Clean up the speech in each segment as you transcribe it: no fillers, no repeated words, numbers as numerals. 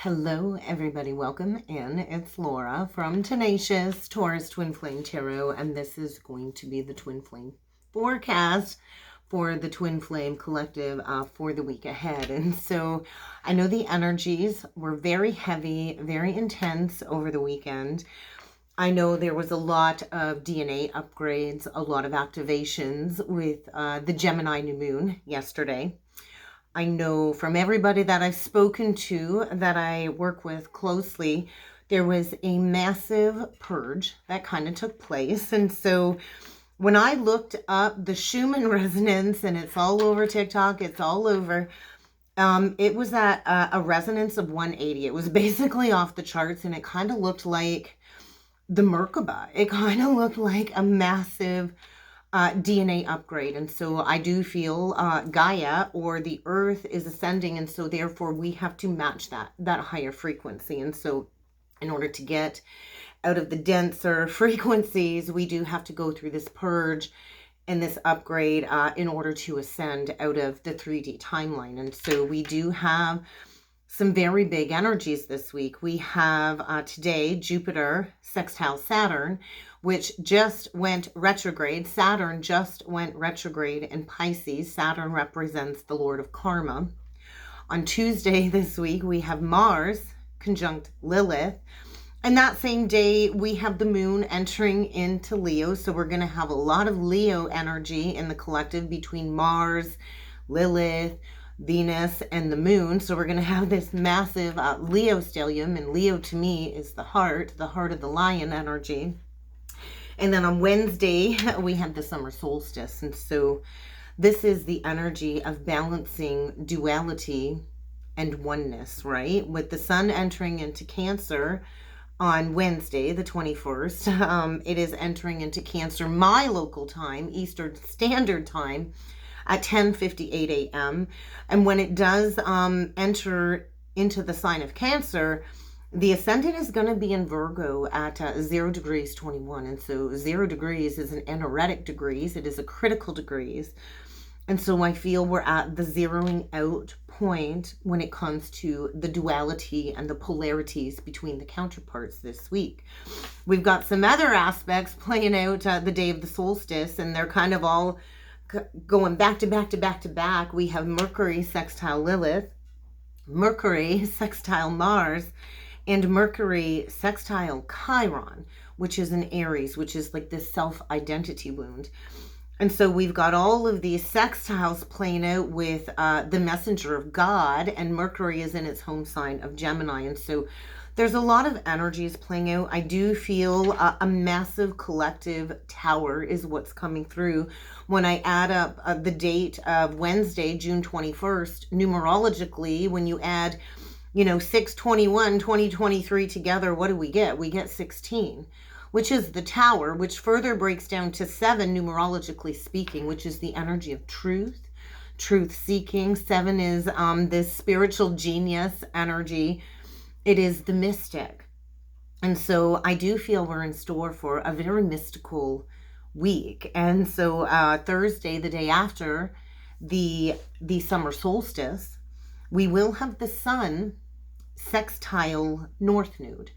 Hello, everybody. Welcome in. It's Laura from Tenacious Taurus Twin Flame Tarot, and this is going to be the Twin Flame forecast for the Twin Flame Collective for the week ahead. And so I know the energies were very heavy, very intense over the weekend. I know there was a lot of DNA upgrades, a lot of activations with the Gemini new moon yesterday. I know from everybody that I've spoken to, that I work with closely, there was a massive purge that kind of took place. And so when I looked up the Schumann resonance, and it's all over TikTok, it's all over, it was at a resonance of 180. It was basically off the charts, and it kind of looked like the Merkaba. It kind of looked like a massive DNA upgrade. And so I do feel Gaia, or the earth, is ascending, and so therefore we have to match that higher frequency. And so in order to get out of the denser frequencies, we do have to go through this purge and this upgrade in order to ascend out of the 3D timeline. And so we do have some very big energies this week. We have today Jupiter sextile Saturn, which just went retrograde. Saturn just went retrograde in Pisces. Saturn represents the Lord of Karma. On Tuesday this week, we have Mars conjunct Lilith. And that same day, we have the moon entering into Leo. So we're going to have a lot of Leo energy in the collective between Mars, Lilith, Venus, and the moon. So we're going to have this massive Leo stellium. And Leo to me is the heart of the lion energy. And then on Wednesday, we have the summer solstice. And so this is the energy of balancing duality and oneness, right? With the sun entering into Cancer on Wednesday, the 21st, it is entering into Cancer, my local time, Eastern Standard Time, at 10:58 a.m. And when it does enter into the sign of Cancer, the ascendant is going to be in Virgo at 0 degrees 21. And so 0 degrees is an anaretic degrees. It is a critical degrees. And so I feel we're at the zeroing out point when it comes to the duality and the polarities between the counterparts this week. We've got some other aspects playing out the day of the solstice, and they're kind of all going back to back to back to back. We have Mercury sextile Lilith, Mercury sextile Mars, and Mercury sextile Chiron, which is an Aries, which is like this self-identity wound. And so we've got all of these sextiles playing out with the messenger of God, and Mercury is in its home sign of Gemini. And so there's a lot of energies playing out. I do feel a massive collective tower is what's coming through. When I add up the date of Wednesday, June 21st, numerologically, when you add 6/21, 2023 together, what do we get? We get 16, which is the tower, which further breaks down to 7 numerologically speaking, which is the energy of truth seeking. 7 is this spiritual genius energy. It is the mystic. And so I do feel we're in store for a very mystical week. And so Thursday, the day after the summer solstice, we will have the sun sextile north node.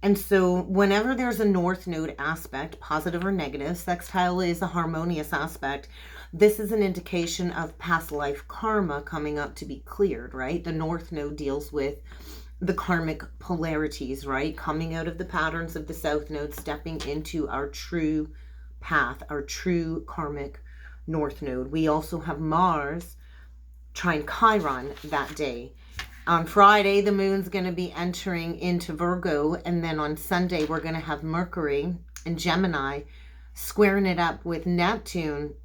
And so whenever there's a north node aspect, positive or negative, sextile is a harmonious aspect. This is an indication of past life karma coming up to be cleared, right? The north node deals with the karmic polarities, right? Coming out of the patterns of the south node, stepping into our true path, our true karmic north node. We also have Mars trine Chiron that day. On Friday, the moon's going to be entering into Virgo, and then on Sunday, we're going to have Mercury and Gemini squaring it up with Neptune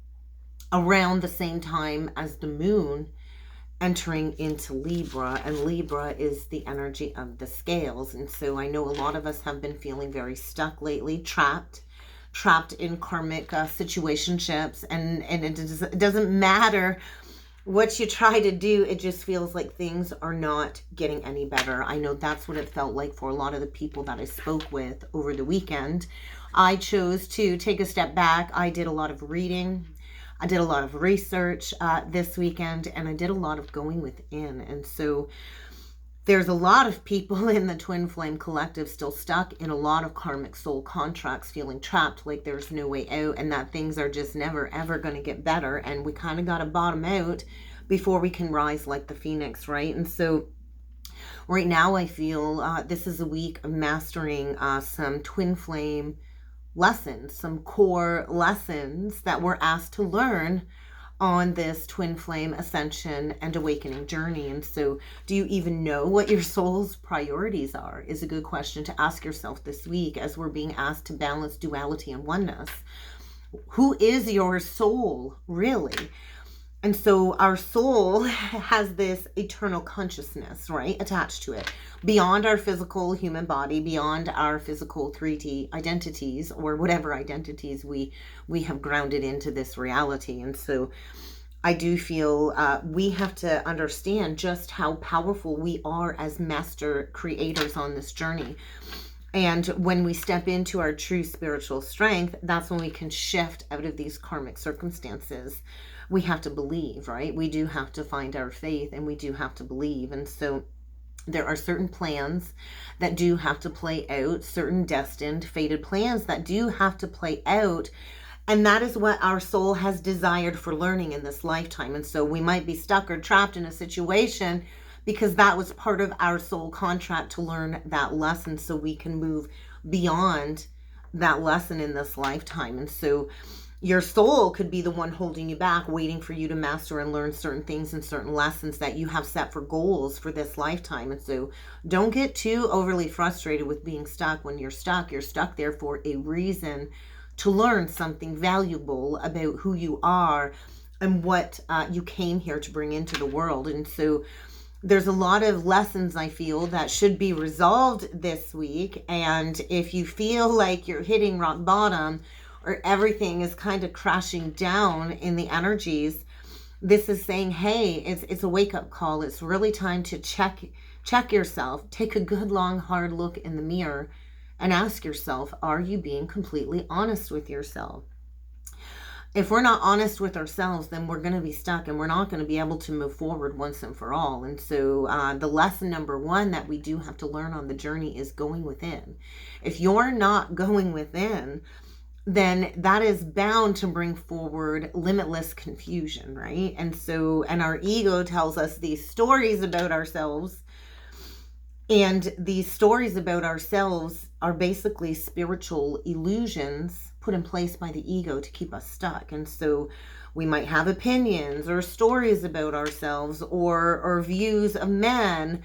around the same time as the moon entering into Libra, and Libra is the energy of the scales. And so I know a lot of us have been feeling very stuck lately, trapped in karmic situationships, and it doesn't matter what you try to do, it just feels like things are not getting any better. I know that's what it felt like for a lot of the people that I spoke with over the weekend. I chose to take a step back. I did a lot of reading. I did a lot of research this weekend, and I did a lot of going within. And so there's a lot of people in the Twin Flame Collective still stuck in a lot of karmic soul contracts, feeling trapped, like there's no way out, and that things are just never ever going to get better, and we kind of got to bottom out before we can rise like the phoenix, right? And so right now I feel this is a week of mastering some twin flame lessons, some core lessons that we're asked to learn on this twin flame ascension and awakening journey. And so, do you even know what your soul's priorities are? Is a good question to ask yourself this week as we're being asked to balance duality and oneness. Who is your soul, really? And so our soul has this eternal consciousness, right, attached to it, beyond our physical human body, beyond our physical 3D identities, or whatever identities we have grounded into this reality. And so I do feel we have to understand just how powerful we are as master creators on this journey. And when we step into our true spiritual strength, that's when we can shift out of these karmic circumstances. We have to believe, right? We do have to find our faith, and we do have to believe. And so there are certain plans that do have to play out, certain destined, fated plans that do have to play out. And that is what our soul has desired for learning in this lifetime. And so we might be stuck or trapped in a situation because that was part of our soul contract to learn that lesson, so we can move beyond that lesson in this lifetime. And so your soul could be the one holding you back, waiting for you to master and learn certain things and certain lessons that you have set for goals for this lifetime. And so don't get too overly frustrated with being stuck. When you're stuck there for a reason, to learn something valuable about who you are and what you came here to bring into the world. And so there's a lot of lessons I feel that should be resolved this week. And if you feel like you're hitting rock bottom, or everything is kind of crashing down in the energies, this is saying, hey, it's a wake-up call. It's really time to check yourself. Take a good, long, hard look in the mirror and ask yourself, are you being completely honest with yourself? If we're not honest with ourselves, then we're going to be stuck, and we're not going to be able to move forward once and for all. And so the lesson number one that we do have to learn on the journey is going within. If you're not going within, then that is bound to bring forward limitless confusion, right? And so, and our ego tells us these stories about ourselves, and these stories about ourselves are basically spiritual illusions put in place by the ego to keep us stuck. And so we might have opinions or stories about ourselves, or views of men,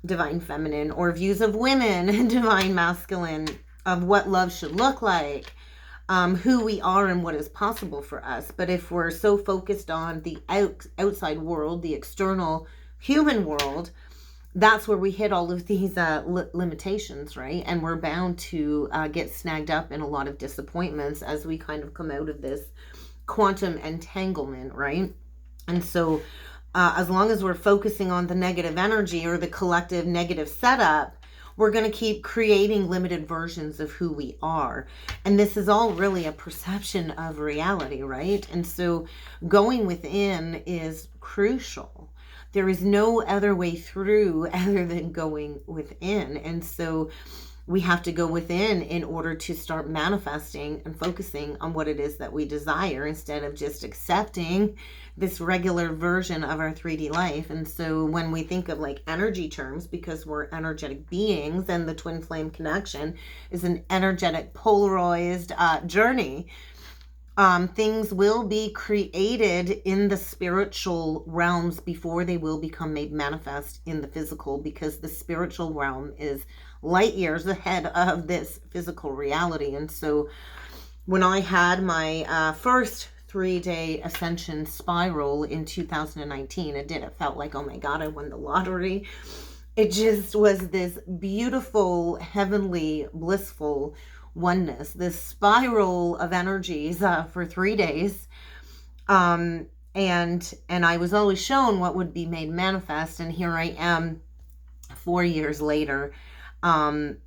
divine feminine, or views of women, divine masculine, of what love should look like, who we are and what is possible for us. But if we're so focused on the outside world, the external human world, that's where we hit all of these limitations, right? And we're bound to get snagged up in a lot of disappointments as we kind of come out of this quantum entanglement, right? And so as long as we're focusing on the negative energy or the collective negative setup, we're going to keep creating limited versions of who we are. And this is all really a perception of reality, right? And so going within is crucial. There is no other way through other than going within. And so we have to go within in order to start manifesting and focusing on what it is that we desire, instead of just accepting this regular version of our 3D life. And so when we think of like energy terms, because we're energetic beings and the twin flame connection is an energetic polarized journey, things will be created in the spiritual realms before they will become made manifest in the physical, because the spiritual realm is light years ahead of this physical reality. And so when I had my first 3-day ascension spiral in 2019, it felt like, oh my God, I won the lottery. It just was this beautiful, heavenly, blissful oneness, this spiral of energies for 3 days. And I was always shown what would be made manifest. And here I am 4 years later. And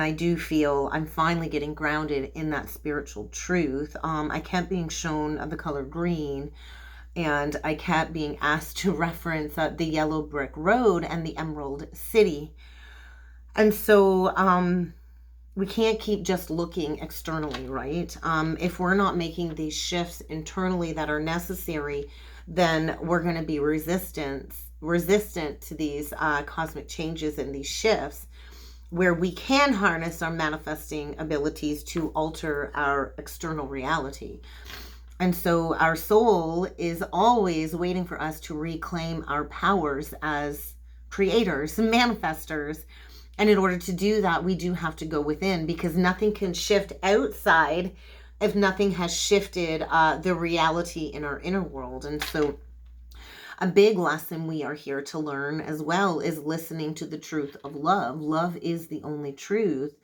I do feel I'm finally getting grounded in that spiritual truth. I kept being shown the color green And I kept being asked to reference the yellow brick road and the Emerald City. And so we can't keep just looking externally, right? If we're not making these shifts internally that are necessary, then we're going to be resistant to these cosmic changes and these shifts, where we can harness our manifesting abilities to alter our external reality. And so our soul is always waiting for us to reclaim our powers as creators, manifestors. And in order to do that, we do have to go within, because nothing can shift outside if nothing has shifted the reality in our inner world. And so a big lesson we are here to learn as well is listening to the truth of love. Love is the only truth.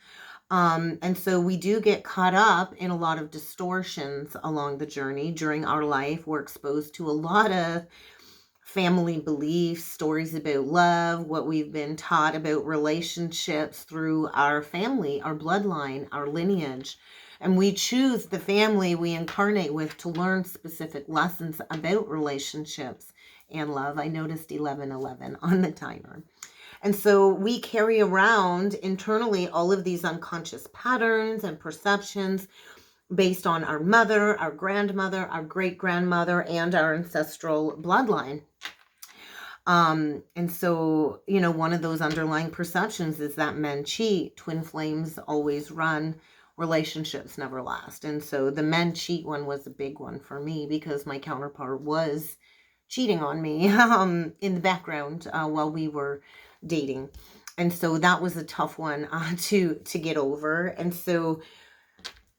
And so we do get caught up in a lot of distortions along the journey. During our life, we're exposed to a lot of family beliefs, stories about love, what we've been taught about relationships through our family, our bloodline, our lineage. And we choose the family we incarnate with to learn specific lessons about relationships and love. I noticed 11:11 on the timer. And so we carry around internally all of these unconscious patterns and perceptions based on our mother, our grandmother, our great-grandmother, and our ancestral bloodline. And so, you know, one of those underlying perceptions is that men cheat, twin flames always run, relationships never last. And so the men cheat one was a big one for me, because my counterpart was cheating on me in the background while we were dating. And so that was a tough one to get over. And so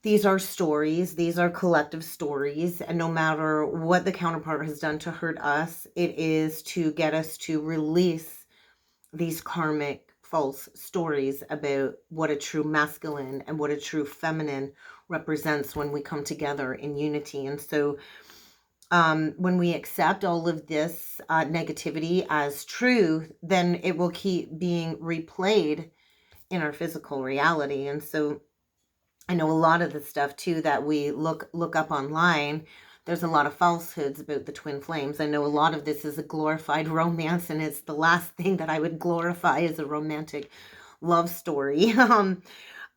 these are stories, these are collective stories, and no matter what the counterpart has done to hurt us, it is to get us to release these karmic false stories about what a true masculine and what a true feminine represents when we come together in unity. And so when we accept all of this negativity as truth, then it will keep being replayed in our physical reality. And so I know a lot of the stuff too that we look up online, there's a lot of falsehoods about the twin flames. I know a lot of this is a glorified romance, and it's the last thing that I would glorify as a romantic love story.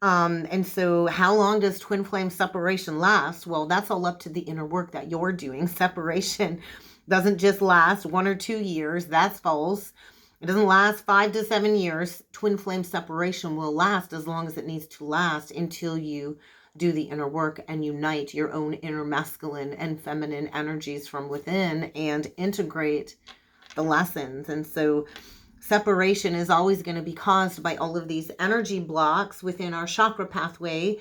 And so how long does twin flame separation last? Well, that's all up to the inner work that you're doing. Separation doesn't just last 1 or 2 years. That's false. It doesn't last 5 to 7 years. Twin flame separation will last as long as it needs to last, until you do the inner work and unite your own inner masculine and feminine energies from within and integrate the lessons. And so separation is always going to be caused by all of these energy blocks within our chakra pathway.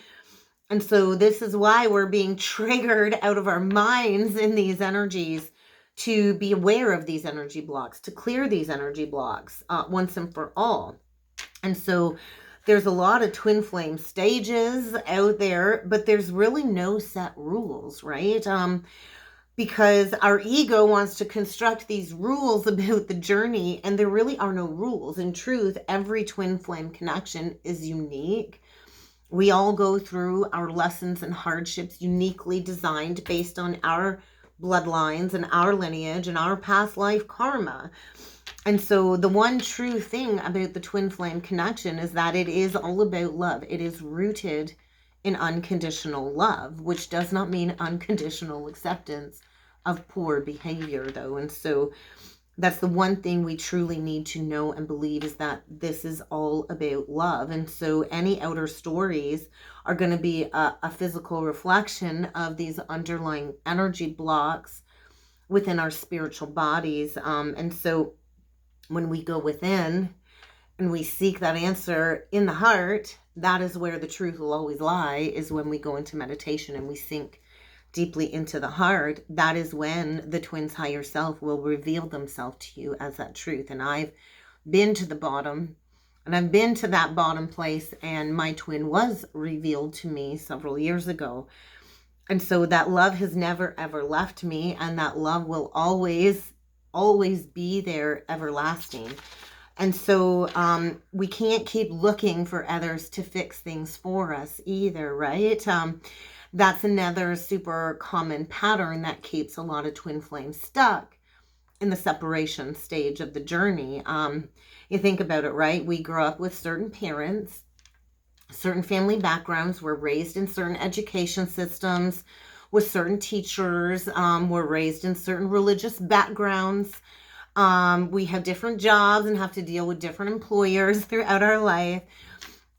And so this is why we're being triggered out of our minds in these energies, to be aware of these energy blocks, to clear these energy blocks once and for all. And so there's a lot of twin flame stages out there, but there's really no set rules, right? Because our ego wants to construct these rules about the journey, and there really are no rules. In truth, every twin flame connection is unique. We all go through our lessons and hardships uniquely designed based on our bloodlines and our lineage and our past life karma. And so the one true thing about the twin flame connection is that it is all about love. It is rooted in unconditional love, which does not mean unconditional acceptance of poor behavior, though. And so that's the one thing we truly need to know and believe, is that this is all about love. And so any outer stories are going to be a physical reflection of these underlying energy blocks within our spiritual bodies. And so when we go within and we seek that answer in the heart, that is where the truth will always lie, is when we go into meditation and we sink deeply into the heart. That is when the twin's higher self will reveal themselves to you as that truth. And I've been to the bottom, and I've been to that bottom place, and my twin was revealed to me several years ago. And so that love has never ever left me, and that love will always be there, everlasting. And so we can't keep looking for others to fix things for us either, right? That's another super common pattern that keeps a lot of twin flames stuck in the separation stage of the journey. You think about it, right? We grew up with certain parents, certain family backgrounds, were raised in certain education systems with certain teachers, were raised in certain religious backgrounds. We have different jobs and have to deal with different employers throughout our life.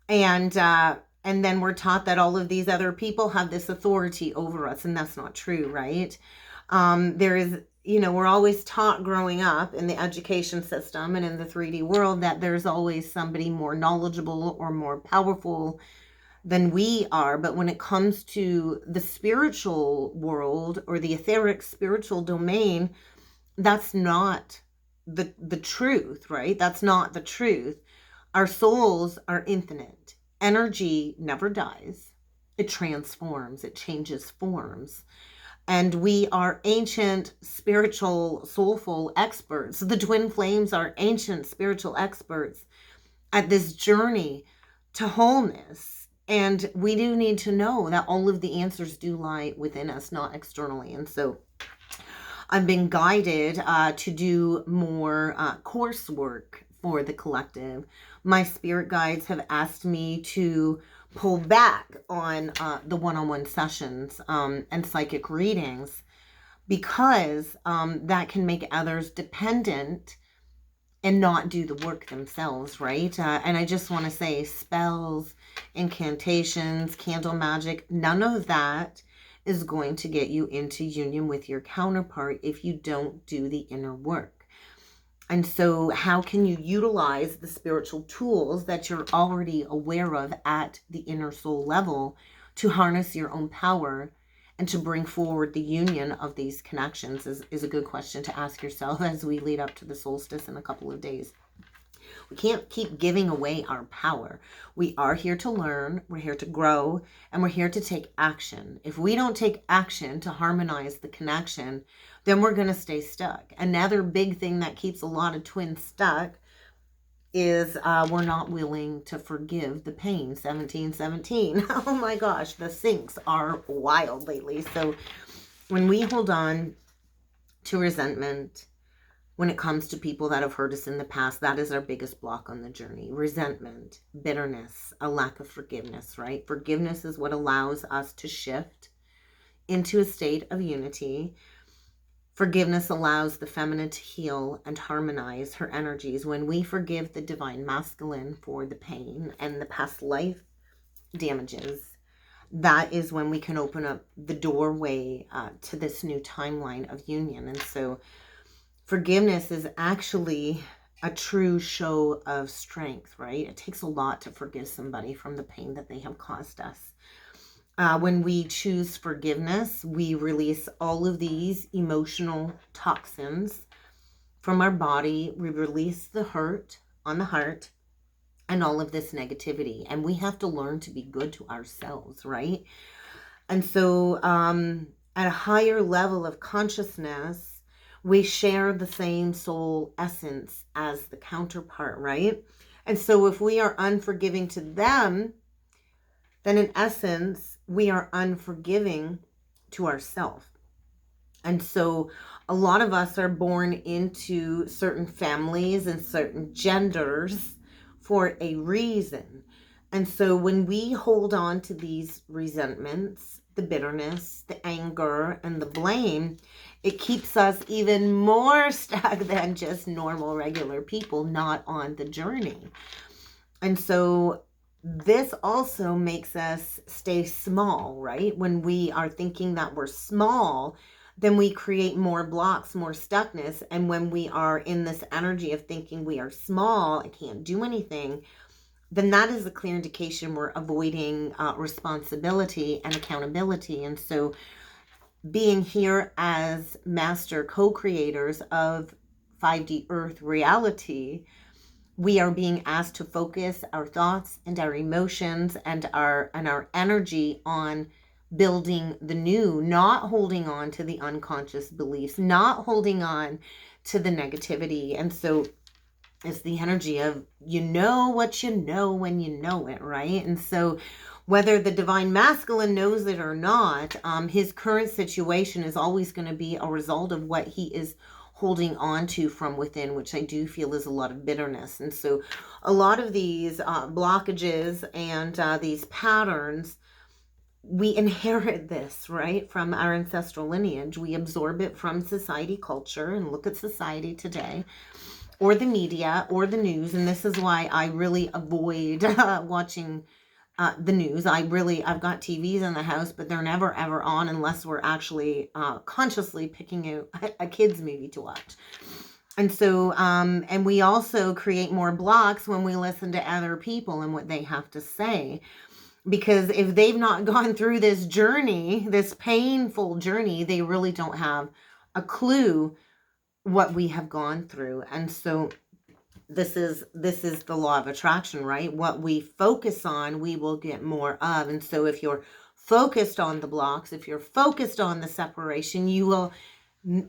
And then we're taught that all of these other people have this authority over us, and that's not true, right? There is, we're always taught growing up in the education system and in the 3D world that there's always somebody more knowledgeable or more powerful than we are. But when it comes to the spiritual world or the etheric spiritual domain, that's not the truth, right? That's not the truth. Our souls are infinite. Energy never dies. It transforms. It changes forms. And we are ancient, spiritual, soulful experts. The twin flames are ancient, spiritual experts at this journey to wholeness. And we do need to know that all of the answers do lie within us, not externally. And so I've been guided to do more coursework for the collective. My spirit guides have asked me to pull back on the one-on-one sessions and psychic readings, because that can make others dependent and not do the work themselves, right? And I just want to say, spells, incantations, candle magic, none of that is going to get you into union with your counterpart if you don't do the inner work. And so how can you utilize the spiritual tools that you're already aware of at the inner soul level to harness your own power and to bring forward the union of these connections is a good question to ask yourself as we lead up to the solstice in a couple of days. We can't keep giving away our power. We are here to learn, we're here to grow, and we're here to take action. If we don't take action to harmonize the connection, then we're going to stay stuck. Another big thing that keeps a lot of twins stuck is we're not willing to forgive the pain. 1717. Oh my gosh, the syncs are wild lately. So when we hold on to resentment, when it comes to people that have hurt us in the past, that is our biggest block on the journey. Resentment, bitterness, a lack of forgiveness, right? Forgiveness is what allows us to shift into a state of unity. Forgiveness allows the feminine to heal and harmonize her energies. When we forgive the divine masculine for the pain and the past life damages, that is when we can open up the doorway to this new timeline of union. And so forgiveness is actually a true show of strength, right? It takes a lot to forgive somebody from the pain that they have caused us. When we choose forgiveness, we release all of these emotional toxins from our body. We release the hurt on the heart and all of this negativity. And we have to learn to be good to ourselves, right? And so at a higher level of consciousness, we share the same soul essence as the counterpart, right? And so if we are unforgiving to them, then in essence, we are unforgiving to ourselves. And so a lot of us are born into certain families and certain genders for a reason. And so when we hold on to these resentments, the bitterness, the anger, and the blame, it keeps us even more stuck than just normal, regular people not on the journey. And so this also makes us stay small, right? When we are thinking that we're small, then we create more blocks, more stuckness. And when we are in this energy of thinking we are small, I can't do anything, then that is a clear indication we're avoiding responsibility and accountability. And so being here as master co-creators of 5D Earth reality, we are being asked to focus our thoughts and our emotions and our energy on building the new, not holding on to the unconscious beliefs, not holding on to the negativity. And so it's the energy of, you know what you know when you know it, right? And so Whether the divine masculine knows it or not, his current situation is always going to be a result of what he is holding on to from within, which I do feel is a lot of bitterness. And so a lot of these blockages and these patterns, we inherit this, right, from our ancestral lineage. We absorb it from society, culture, and look at society today, or the media, or the news. And this is why I really avoid watching the news. I've got TVs in the house, but they're never ever on unless we're actually consciously picking out a kid's movie to watch. And so, and we also create more blocks when we listen to other people and what they have to say. Because if they've not gone through this journey, this painful journey, they really don't have a clue what we have gone through. And so this is the law of attraction, right? What we focus on, we will get more of. And so if you're focused on the blocks, if you're focused on the separation, you will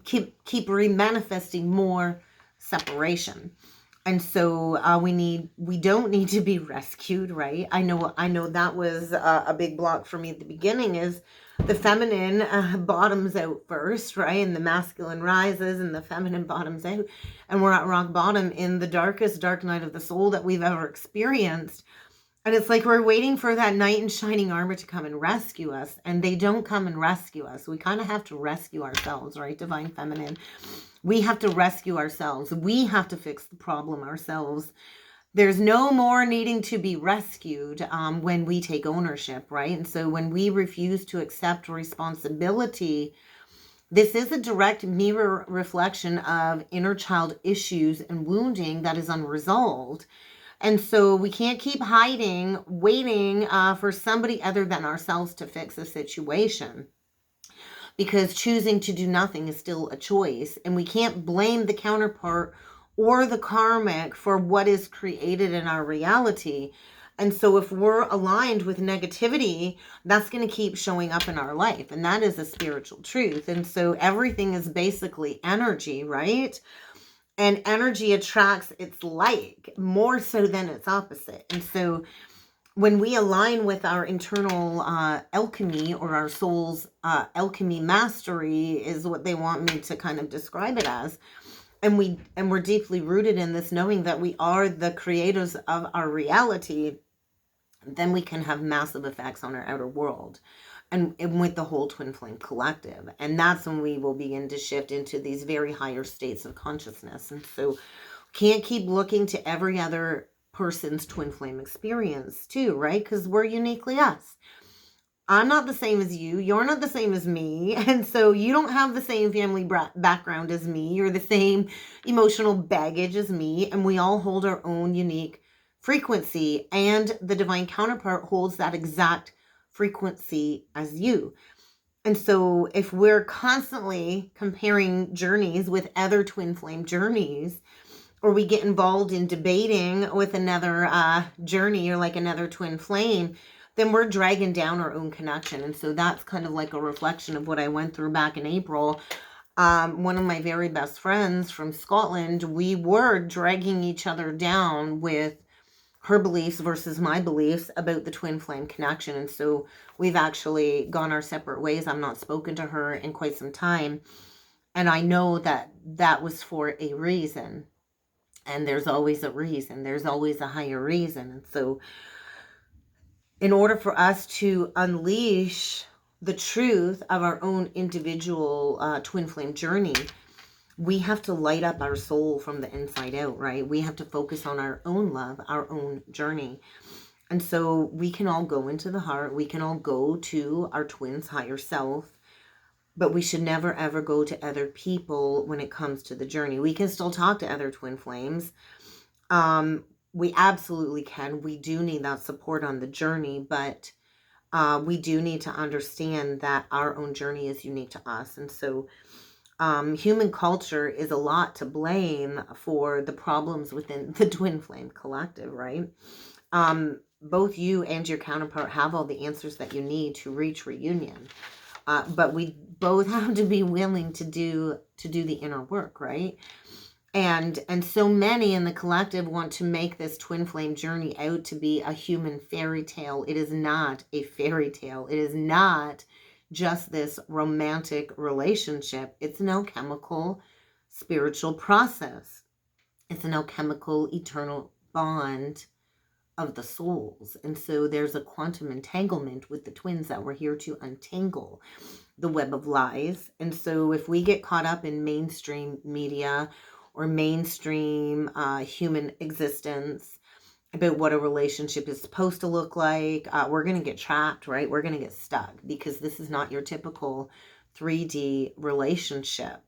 keep re-manifesting more separation. And so we don't need to be rescued, right? I know that was a big block for me at the beginning, is the feminine bottoms out first, right? And the masculine rises and the feminine bottoms out. And we're at rock bottom in the darkest dark night of the soul that we've ever experienced. And it's like we're waiting for that knight in shining armor to come and rescue us. And they don't come and rescue us. We kind of have to rescue ourselves, right? Divine feminine. We have to rescue ourselves. We have to fix the problem ourselves. There's no more needing to be rescued when we take ownership, right? And so when we refuse to accept responsibility, this is a direct mirror reflection of inner child issues and wounding that is unresolved. And so we can't keep hiding, waiting for somebody other than ourselves to fix a situation. Because choosing to do nothing is still a choice. And we can't blame the counterpart or the karmic for what is created in our reality. And so if we're aligned with negativity, that's going to keep showing up in our life. And that is a spiritual truth. And so everything is basically energy, right? And energy attracts its like more so than its opposite. And so when we align with our internal alchemy, or our soul's alchemy mastery is what they want me to kind of describe it as, and we're deeply rooted in this knowing that we are the creators of our reality, then we can have massive effects on our outer world and with the whole twin flame collective. And that's when we will begin to shift into these very higher states of consciousness. And so can't keep looking to every other person's twin flame experience too, right? Because we're uniquely us. I'm not the same as you. You're not the same as me. And so you don't have the same family background as me, or the same emotional baggage as me. And we all hold our own unique frequency. And the divine counterpart holds that exact frequency as you. And so if we're constantly comparing journeys with other twin flame journeys, or we get involved in debating with another journey, or like another twin flame, then we're dragging down our own connection. And so that's kind of like a reflection of what I went through back in April. One of my very best friends from Scotland, we were dragging each other down with her beliefs versus my beliefs about the twin flame connection. And so we've actually gone our separate ways. I've not spoken to her in quite some time. And I know that that was for a reason. And there's always a reason. There's always a higher reason. And so in order for us to unleash the truth of our own individual twin flame journey, we have to light up our soul from the inside out, right? We have to focus on our own love, our own journey. And so we can all go into the heart. We can all go to our twin's higher self. But we should never, ever go to other people when it comes to the journey. We can still talk to other twin flames. We absolutely can. We do need that support on the journey, but we do need to understand that our own journey is unique to us. And so human culture is a lot to blame for the problems within the twin flame collective, right? Both you and your counterpart have all the answers that you need to reach reunion. But we both have to be willing to do the inner work, right? And so many in the collective want to make this twin flame journey out to be a human fairy tale. It is not a fairy tale. It is not just this romantic relationship. It's an alchemical spiritual process. It's an alchemical eternal bond of the souls. And so there's a quantum entanglement with the twins that we're here to untangle the web of lies. And so if we get caught up in mainstream media or mainstream human existence about what a relationship is supposed to look like, we're going to get trapped, right? We're going to get stuck because this is not your typical 3D relationship.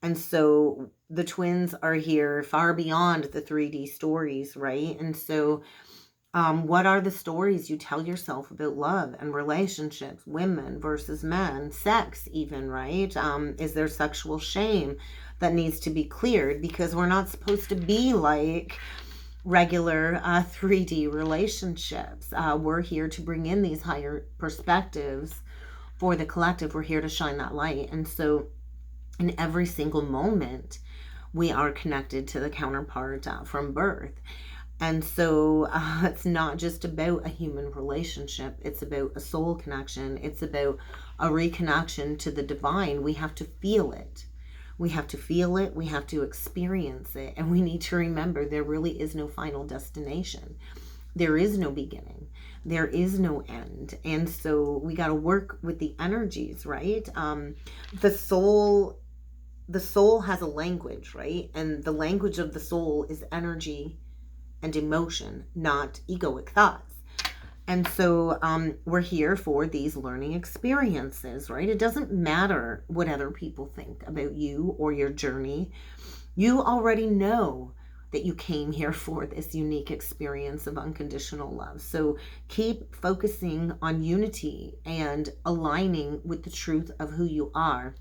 And so the twins are here far beyond the 3D stories, right? And so what are the stories you tell yourself about love and relationships, women versus men, sex even, right? Is there sexual shame that needs to be cleared? Because we're not supposed to be like regular 3D relationships. We're here to bring in these higher perspectives for the collective. We're here to shine that light. And so in every single moment, we are connected to the counterpart from birth. And so it's not just about a human relationship. It's about a soul connection. It's about a reconnection to the divine. We have to feel it. We have to feel it. We have to experience it. And we need to remember there really is no final destination. There is no beginning. There is no end. And so we got to work with the energies, right? The soul has a language, right? And the language of the soul is energy and emotion, not egoic thoughts. And so we're here for these learning experiences, right? It doesn't matter what other people think about you or your journey. You already know that you came here for this unique experience of unconditional love. So keep focusing on unity and aligning with the truth of who you are.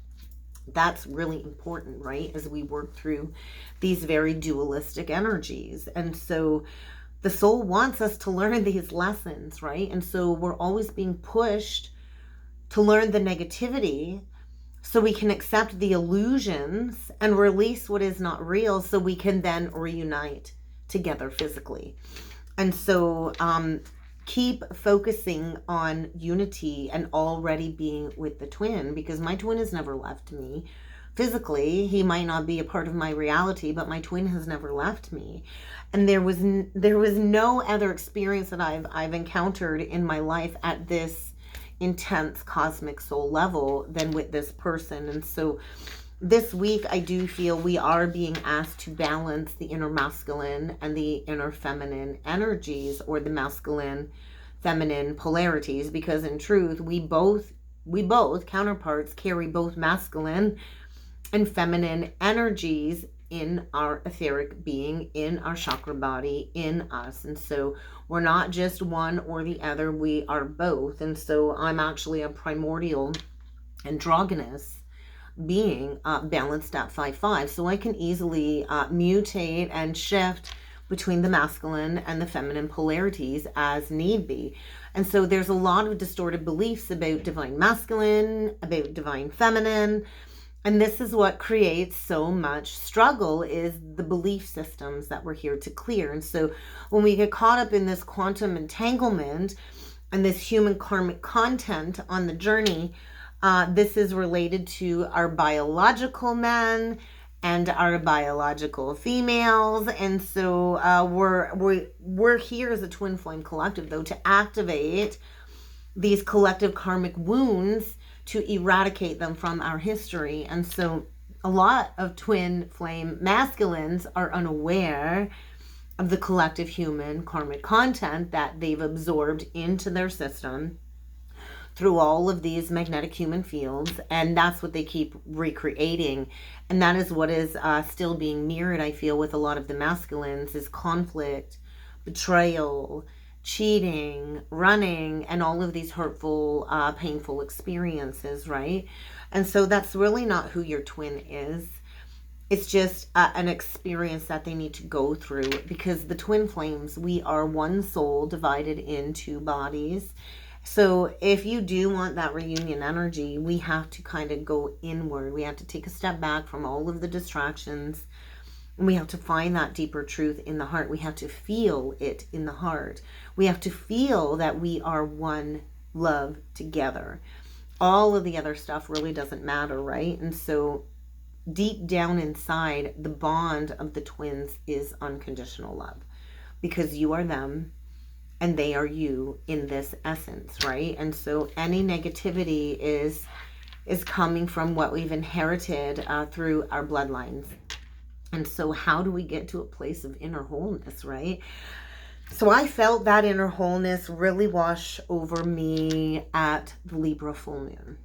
That's really important, right? As we work through these very dualistic energies. And so the soul wants us to learn these lessons, right? And so we're always being pushed to learn the negativity so we can accept the illusions and release what is not real so we can then reunite together physically. And so keep focusing on unity and already being with the twin, because my twin has never left me physically. He might not be a part of my reality, but my twin has never left me. And there was no other experience that I've encountered in my life at this intense cosmic soul level than with this person. And so this week, I do feel we are being asked to balance the inner masculine and the inner feminine energies, or the masculine feminine polarities, because in truth, we both counterparts carry both masculine and feminine energies in our etheric being, in our chakra body, in us. And so we're not just one or the other, we are both. And so I'm actually a primordial androgynous being balanced at 5-5, so I can easily mutate and shift between the masculine and the feminine polarities as need be. And so there's a lot of distorted beliefs about divine masculine, about divine feminine, and this is what creates so much struggle, is the belief systems that we're here to clear. And so when we get caught up in this quantum entanglement and this human karmic content on the journey, this is related to our biological men and our biological females. And so we're here as a twin flame collective, though, to activate these collective karmic wounds, to eradicate them from our history. And so a lot of twin flame masculines are unaware of the collective human karmic content that they've absorbed into their system through all of these magnetic human fields, and that's what they keep recreating. And that is what is still being mirrored, I feel, with a lot of the masculines, is conflict, betrayal, cheating, running, and all of these hurtful, painful experiences, right? And so that's really not who your twin is. It's just an experience that they need to go through, because the twin flames, we are one soul divided in two bodies. So if you do want that reunion energy, we have to kind of go inward. We have to take a step back from all of the distractions, We have to find that deeper truth in the heart. We have to feel it in the heart. We have to feel that we are one love together. All of the other stuff really doesn't matter, right? And so deep down inside, the bond of the twins is unconditional love, because you are them and they are you in this essence, right? And so any negativity is coming from what we've inherited through our bloodlines. And so how do we get to a place of inner wholeness, right? So I felt that inner wholeness really wash over me at the Libra full moon.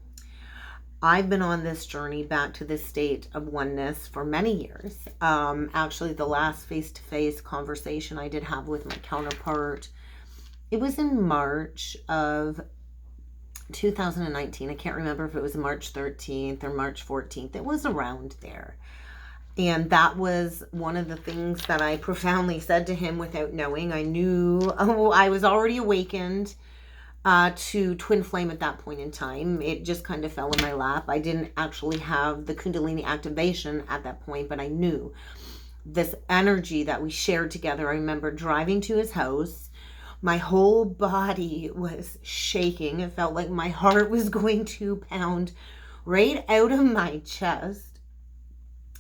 I've been on this journey back to this state of oneness for many years. Actually, the last face-to-face conversation I did have with my counterpart, it was in March of 2019. I can't remember if it was March 13th or March 14th. It was around there. And that was one of the things that I profoundly said to him without knowing. I knew I was already awakened to twin flame at that point in time. It just kind of fell in my lap. I didn't actually have the Kundalini activation at that point, but I knew this energy that we shared together. I remember driving to his house. My whole body was shaking. It felt like my heart was going to pound right out of my chest.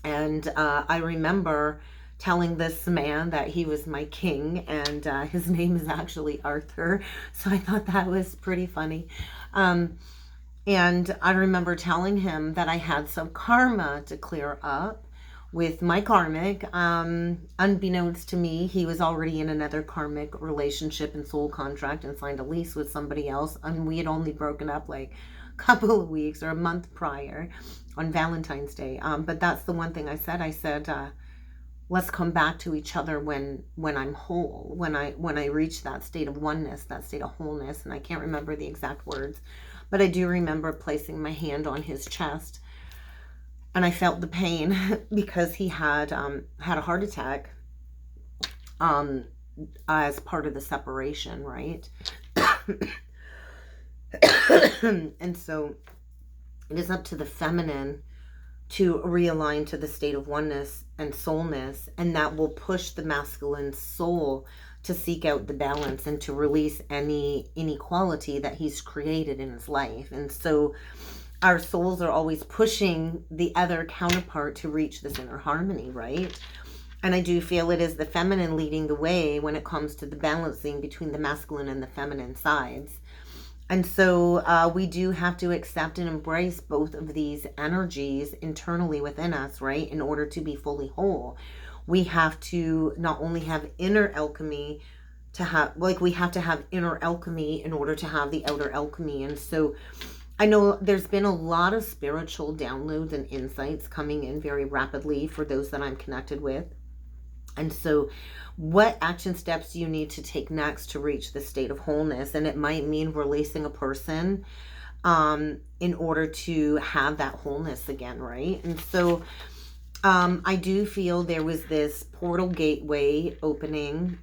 And I remember telling this man that he was my king, and his name is actually Arthur. So I thought that was pretty funny. And I remember telling him that I had some karma to clear up with my karmic. Unbeknownst to me, he was already in another karmic relationship and soul contract and signed a lease with somebody else. And we had only broken up like a couple of weeks or a month prior on Valentine's Day. But that's the one thing I said. I said, let's come back to each other when I'm whole, when I reach that state of oneness, that state of wholeness. And I can't remember the exact words, but I do remember placing my hand on his chest, and I felt the pain because he had a heart attack as part of the separation, right? And so it is up to the feminine to realign to the state of oneness and soulness, and that will push the masculine soul to seek out the balance and to release any inequality that he's created in his life. And so our souls are always pushing the other counterpart to reach this inner harmony, right? And I do feel it is the feminine leading the way when it comes to the balancing between the masculine and the feminine sides. And so we do have to accept and embrace both of these energies internally within us, right? In order to be fully whole, we have to not only have inner alchemy we have to have inner alchemy in order to have the outer alchemy. And so I know there's been a lot of spiritual downloads and insights coming in very rapidly for those that I'm connected with. And so what action steps do you need to take next to reach the state of wholeness? And it might mean releasing a person in order to have that wholeness again, right? And so I do feel there was this portal gateway opening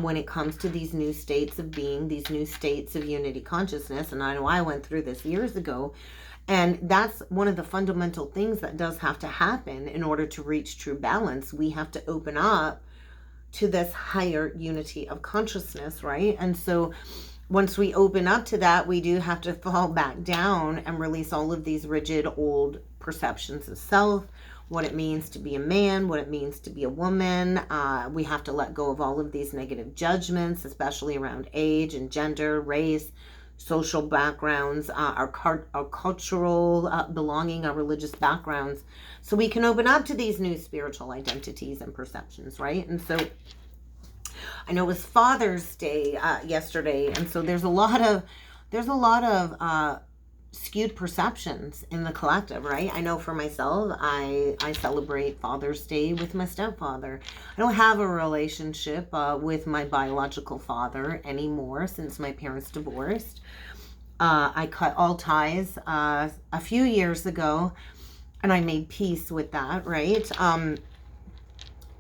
when it comes to these new states of being, these new states of unity consciousness. And I know I went through this years ago. And that's one of the fundamental things that does have to happen in order to reach true balance. We have to open up to this higher unity of consciousness, right? And so once we open up to that, we do have to fall back down and release all of these rigid old perceptions of self, what it means to be a man, what it means to be a woman. We have to let go of all of these negative judgments, especially around age and gender, race, social backgrounds, our cultural belonging, our religious backgrounds, so we can open up to these new spiritual identities and perceptions, right? And so I know it was Father's Day yesterday, and so there's a lot of skewed perceptions in the collective, right? I know for myself, I celebrate Father's Day with my stepfather. I don't have a relationship with my biological father anymore since my parents divorced. I cut all ties a few years ago, and I made peace with that, right?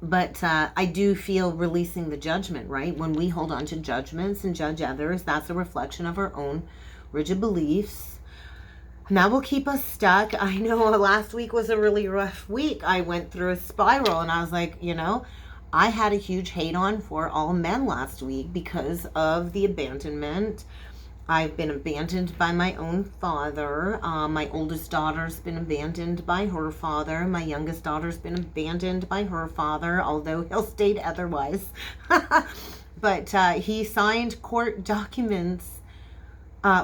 But I do feel releasing the judgment, right? When we hold on to judgments and judge others, that's a reflection of our own rigid beliefs. And that will keep us stuck. I know last week was a really rough week. I went through a spiral and I was like, you know, I had a huge hate on for all men last week because of the abandonment. I've been abandoned by my own father. My oldest daughter's been abandoned by her father. My youngest daughter's been abandoned by her father, although he'll state otherwise. But he signed court documents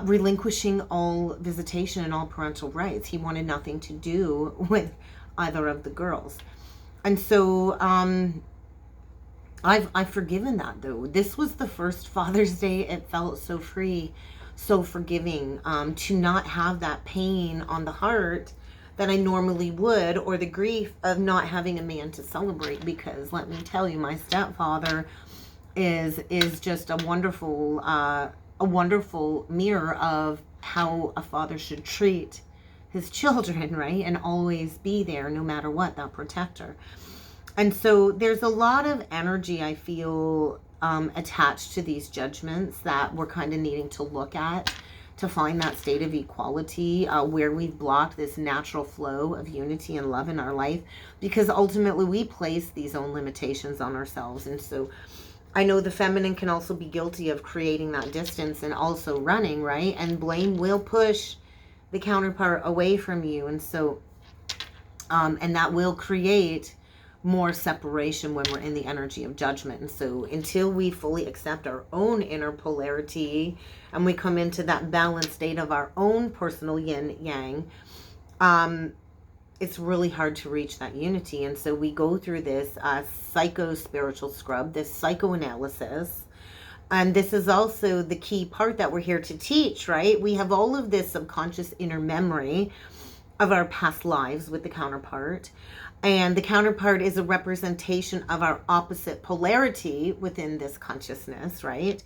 relinquishing all visitation and all parental rights. He wanted nothing to do with either of the girls. And so I've forgiven that, though. This was the first Father's Day. It felt so free, so forgiving, to not have that pain on the heart that I normally would, or the grief of not having a man to celebrate. Because let me tell you, my stepfather is just a wonderful mirror of how a father should treat his children, right? And always be there no matter what, that protector. And so there's a lot of energy, I feel, attached to these judgments that we're kind of needing to look at to find that state of equality, where we've blocked this natural flow of unity and love in our life, because ultimately we place these own limitations on ourselves. And so I know the feminine can also be guilty of creating that distance and also running, right? And blame will push the counterpart away from you. And so, and that will create more separation when we're in the energy of judgment. And so until we fully accept our own inner polarity and we come into that balanced state of our own personal yin yang, it's really hard to reach that unity. And so we go through this psycho-spiritual scrub, this psychoanalysis. And this is also the key part that we're here to teach, right? We have all of this subconscious inner memory of our past lives with the counterpart. And the counterpart is a representation of our opposite polarity within this consciousness, right?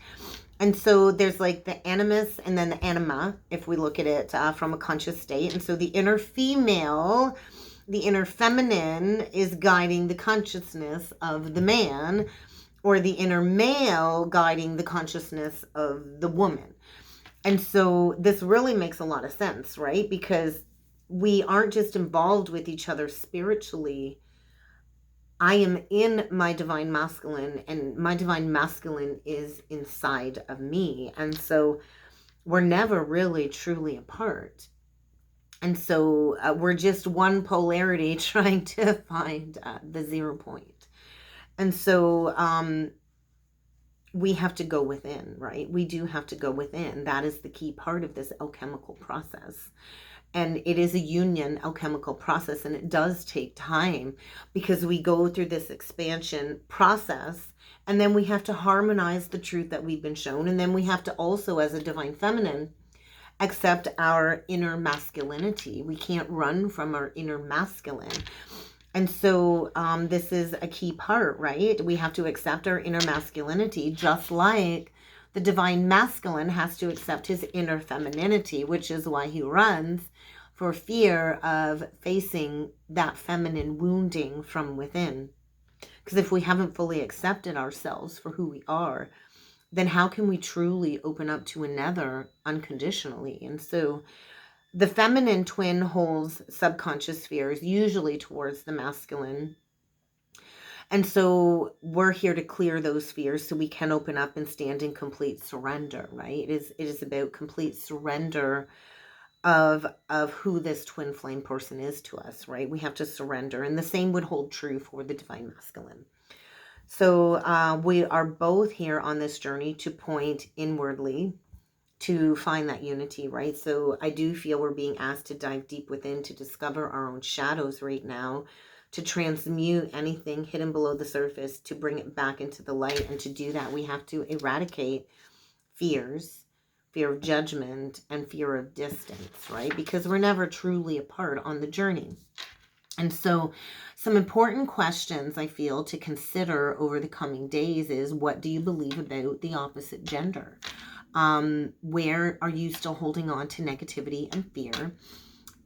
And so there's like the animus and then the anima, if we look at it from a conscious state. And so the inner female, the inner feminine is guiding the consciousness of the man, or the inner male guiding the consciousness of the woman. And so this really makes a lot of sense, right? Because we aren't just involved with each other spiritually. I am in my divine masculine, and my divine masculine is inside of me. And so we're never really truly apart. And so we're just one polarity trying to find the 0 point. And so we have to go within, right? We do have to go within. That is the key part of this alchemical process. And it is a union alchemical process, and it does take time because we go through this expansion process, and then we have to harmonize the truth that we've been shown. And then we have to also, as a divine feminine, accept our inner masculinity. We can't run from our inner masculine. And so this is a key part, right? We have to accept our inner masculinity, just like the divine masculine has to accept his inner femininity, which is why he runs, for fear of facing that feminine wounding from within. Because if we haven't fully accepted ourselves for who we are, then how can we truly open up to another unconditionally? And so the feminine twin holds subconscious fears, usually towards the masculine. And so we're here to clear those fears so we can open up and stand in complete surrender, right? It is about complete surrender of who this twin flame person is to us, right? We have to surrender. And the same would hold true for the divine masculine. So we are both here on this journey to point inwardly to find that unity, right? So I do feel we're being asked to dive deep within to discover our own shadows right now, to transmute anything hidden below the surface, to bring it back into the light. And to do that, we have to eradicate fears, fear of judgment, and fear of distance, right? Because we're never truly apart on the journey. And so some important questions I feel to consider over the coming days is, what do you believe about the opposite gender? Where are you still holding on to negativity and fear?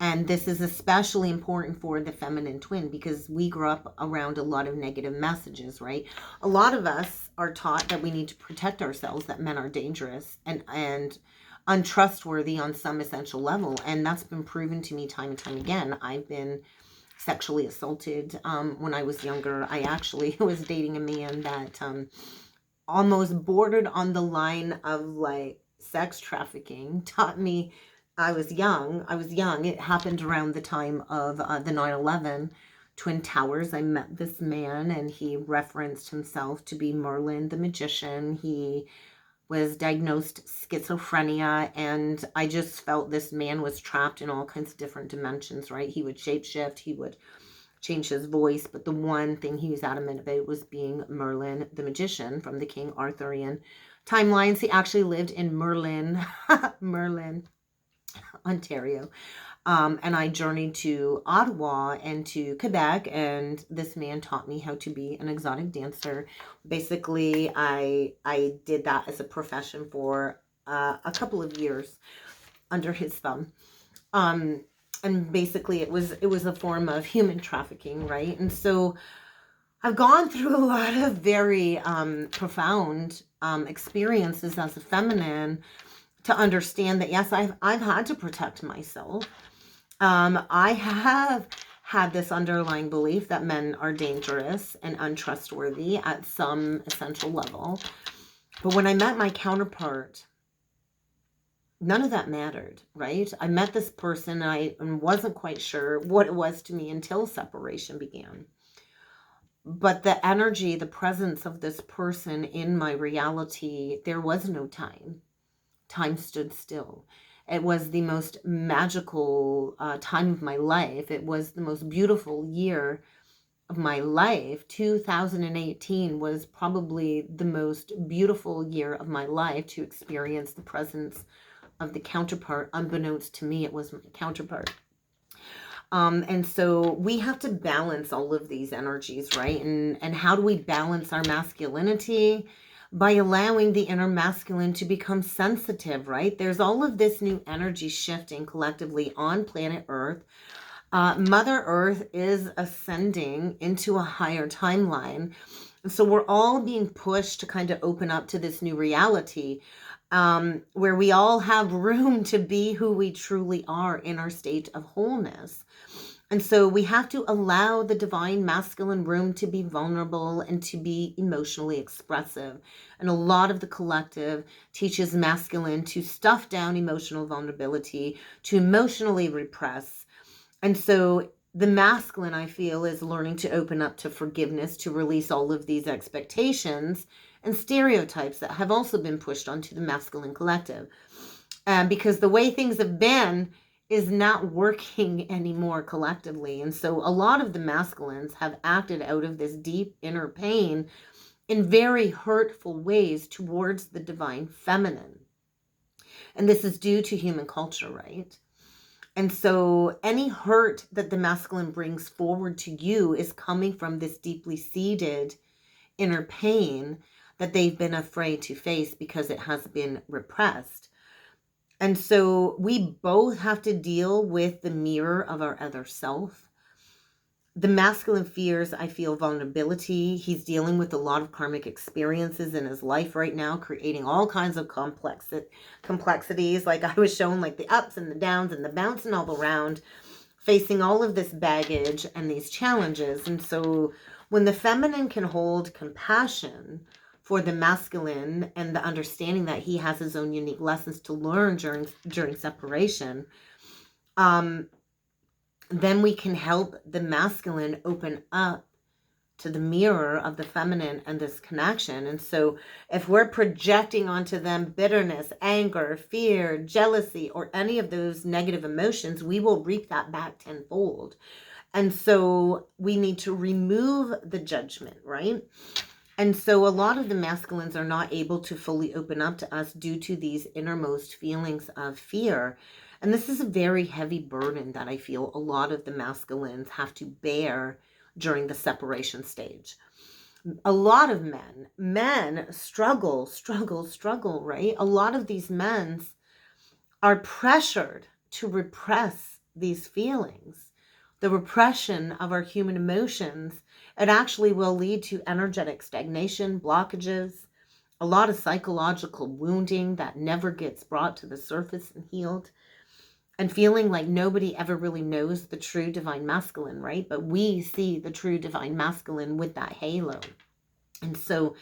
And this is especially important for the feminine twin because we grew up around a lot of negative messages, right? A lot of us are taught that we need to protect ourselves, that men are dangerous. And untrustworthy on some essential level. And that's been proven to me time and time again. I've been sexually assaulted when I was younger. I actually was dating a man that almost bordered on the line of like sex trafficking. Taught me, I was young. It happened around the time of the 9/11 Twin Towers. I met this man and he referenced himself to be Merlin the magician. He was diagnosed schizophrenia, and I just felt this man was trapped in all kinds of different dimensions, right? He would shapeshift, he would change his voice, but the one thing he was adamant about was being Merlin the magician from the King Arthurian timelines. He actually lived in Merlin, Ontario. And I journeyed to Ottawa and to Quebec, and this man taught me how to be an exotic dancer. Basically, I did that as a profession for a couple of years under his thumb. And basically it was a form of human trafficking, right? And so I've gone through a lot of very profound experiences as a feminine to understand that, yes, I've had to protect myself. I have had this underlying belief that men are dangerous and untrustworthy at some essential level. But when I met my counterpart, none of that mattered, right? I met this person and I wasn't quite sure what it was to me until separation began. But the energy, the presence of this person in my reality, there was no time. Time stood still. It was the most magical time of my life. It was the most beautiful year of my life. 2018 was probably the most beautiful year of my life to experience the presence of the counterpart. Unbeknownst to me, it was my counterpart. And so we have to balance all of these energies, right? And how do we balance our masculinity? By allowing the inner masculine to become sensitive, right? There's all of this new energy shifting collectively on planet Earth. Mother Earth is ascending into a higher timeline. So we're all being pushed to kind of open up to this new reality, where we all have room to be who we truly are in our state of wholeness. And so we have to allow the divine masculine room to be vulnerable and to be emotionally expressive. And a lot of the collective teaches masculine to stuff down emotional vulnerability, to emotionally repress. And so the masculine, I feel, is learning to open up to forgiveness, to release all of these expectations and stereotypes that have also been pushed onto the masculine collective. Because the way things have been is not working anymore collectively. And so a lot of the masculines have acted out of this deep inner pain in very hurtful ways towards the divine feminine. And this is due to human culture, right? And so any hurt that the masculine brings forward to you is coming from this deeply seated inner pain that they've been afraid to face because it has been repressed. And so we both have to deal with the mirror of our other self. The masculine fears, I feel, vulnerability. He's dealing with a lot of karmic experiences in his life right now, creating all kinds of complexities. Like I was shown, like the ups and the downs and the bouncing all around, facing all of this baggage and these challenges. And so when the feminine can hold compassion for the masculine and the understanding that he has his own unique lessons to learn during separation, then we can help the masculine open up to the mirror of the feminine and this connection. And so if we're projecting onto them bitterness, anger, fear, jealousy, or any of those negative emotions, we will reap that back tenfold. And so we need to remove the judgment, right? And so a lot of the masculines are not able to fully open up to us due to these innermost feelings of fear. And this is a very heavy burden that I feel a lot of the masculines have to bear during the separation stage. A lot of men struggle, right? A lot of these men are pressured to repress these feelings. The repression of our human emotions, it actually will lead to energetic stagnation, blockages, a lot of psychological wounding that never gets brought to the surface and healed, and feeling like nobody ever really knows the true divine masculine, right? But we see the true divine masculine with that halo. And so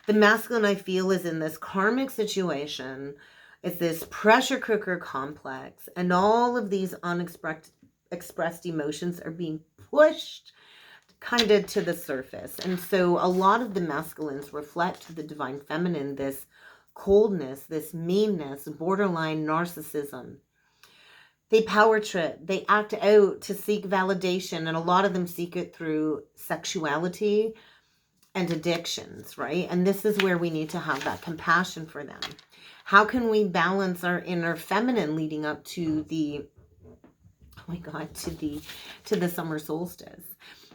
the masculine, I feel, is in this karmic situation. It's this pressure cooker complex, and all of these unexpressed emotions are being pushed kind of to the surface. And so a lot of the masculines reflect to the divine feminine this coldness, this meanness, borderline narcissism. They power trip, they act out to seek validation, and a lot of them seek it through sexuality and addictions, right? And this is where we need to have that compassion for them. How can we balance our inner feminine leading up to the, oh my God, to the summer solstice?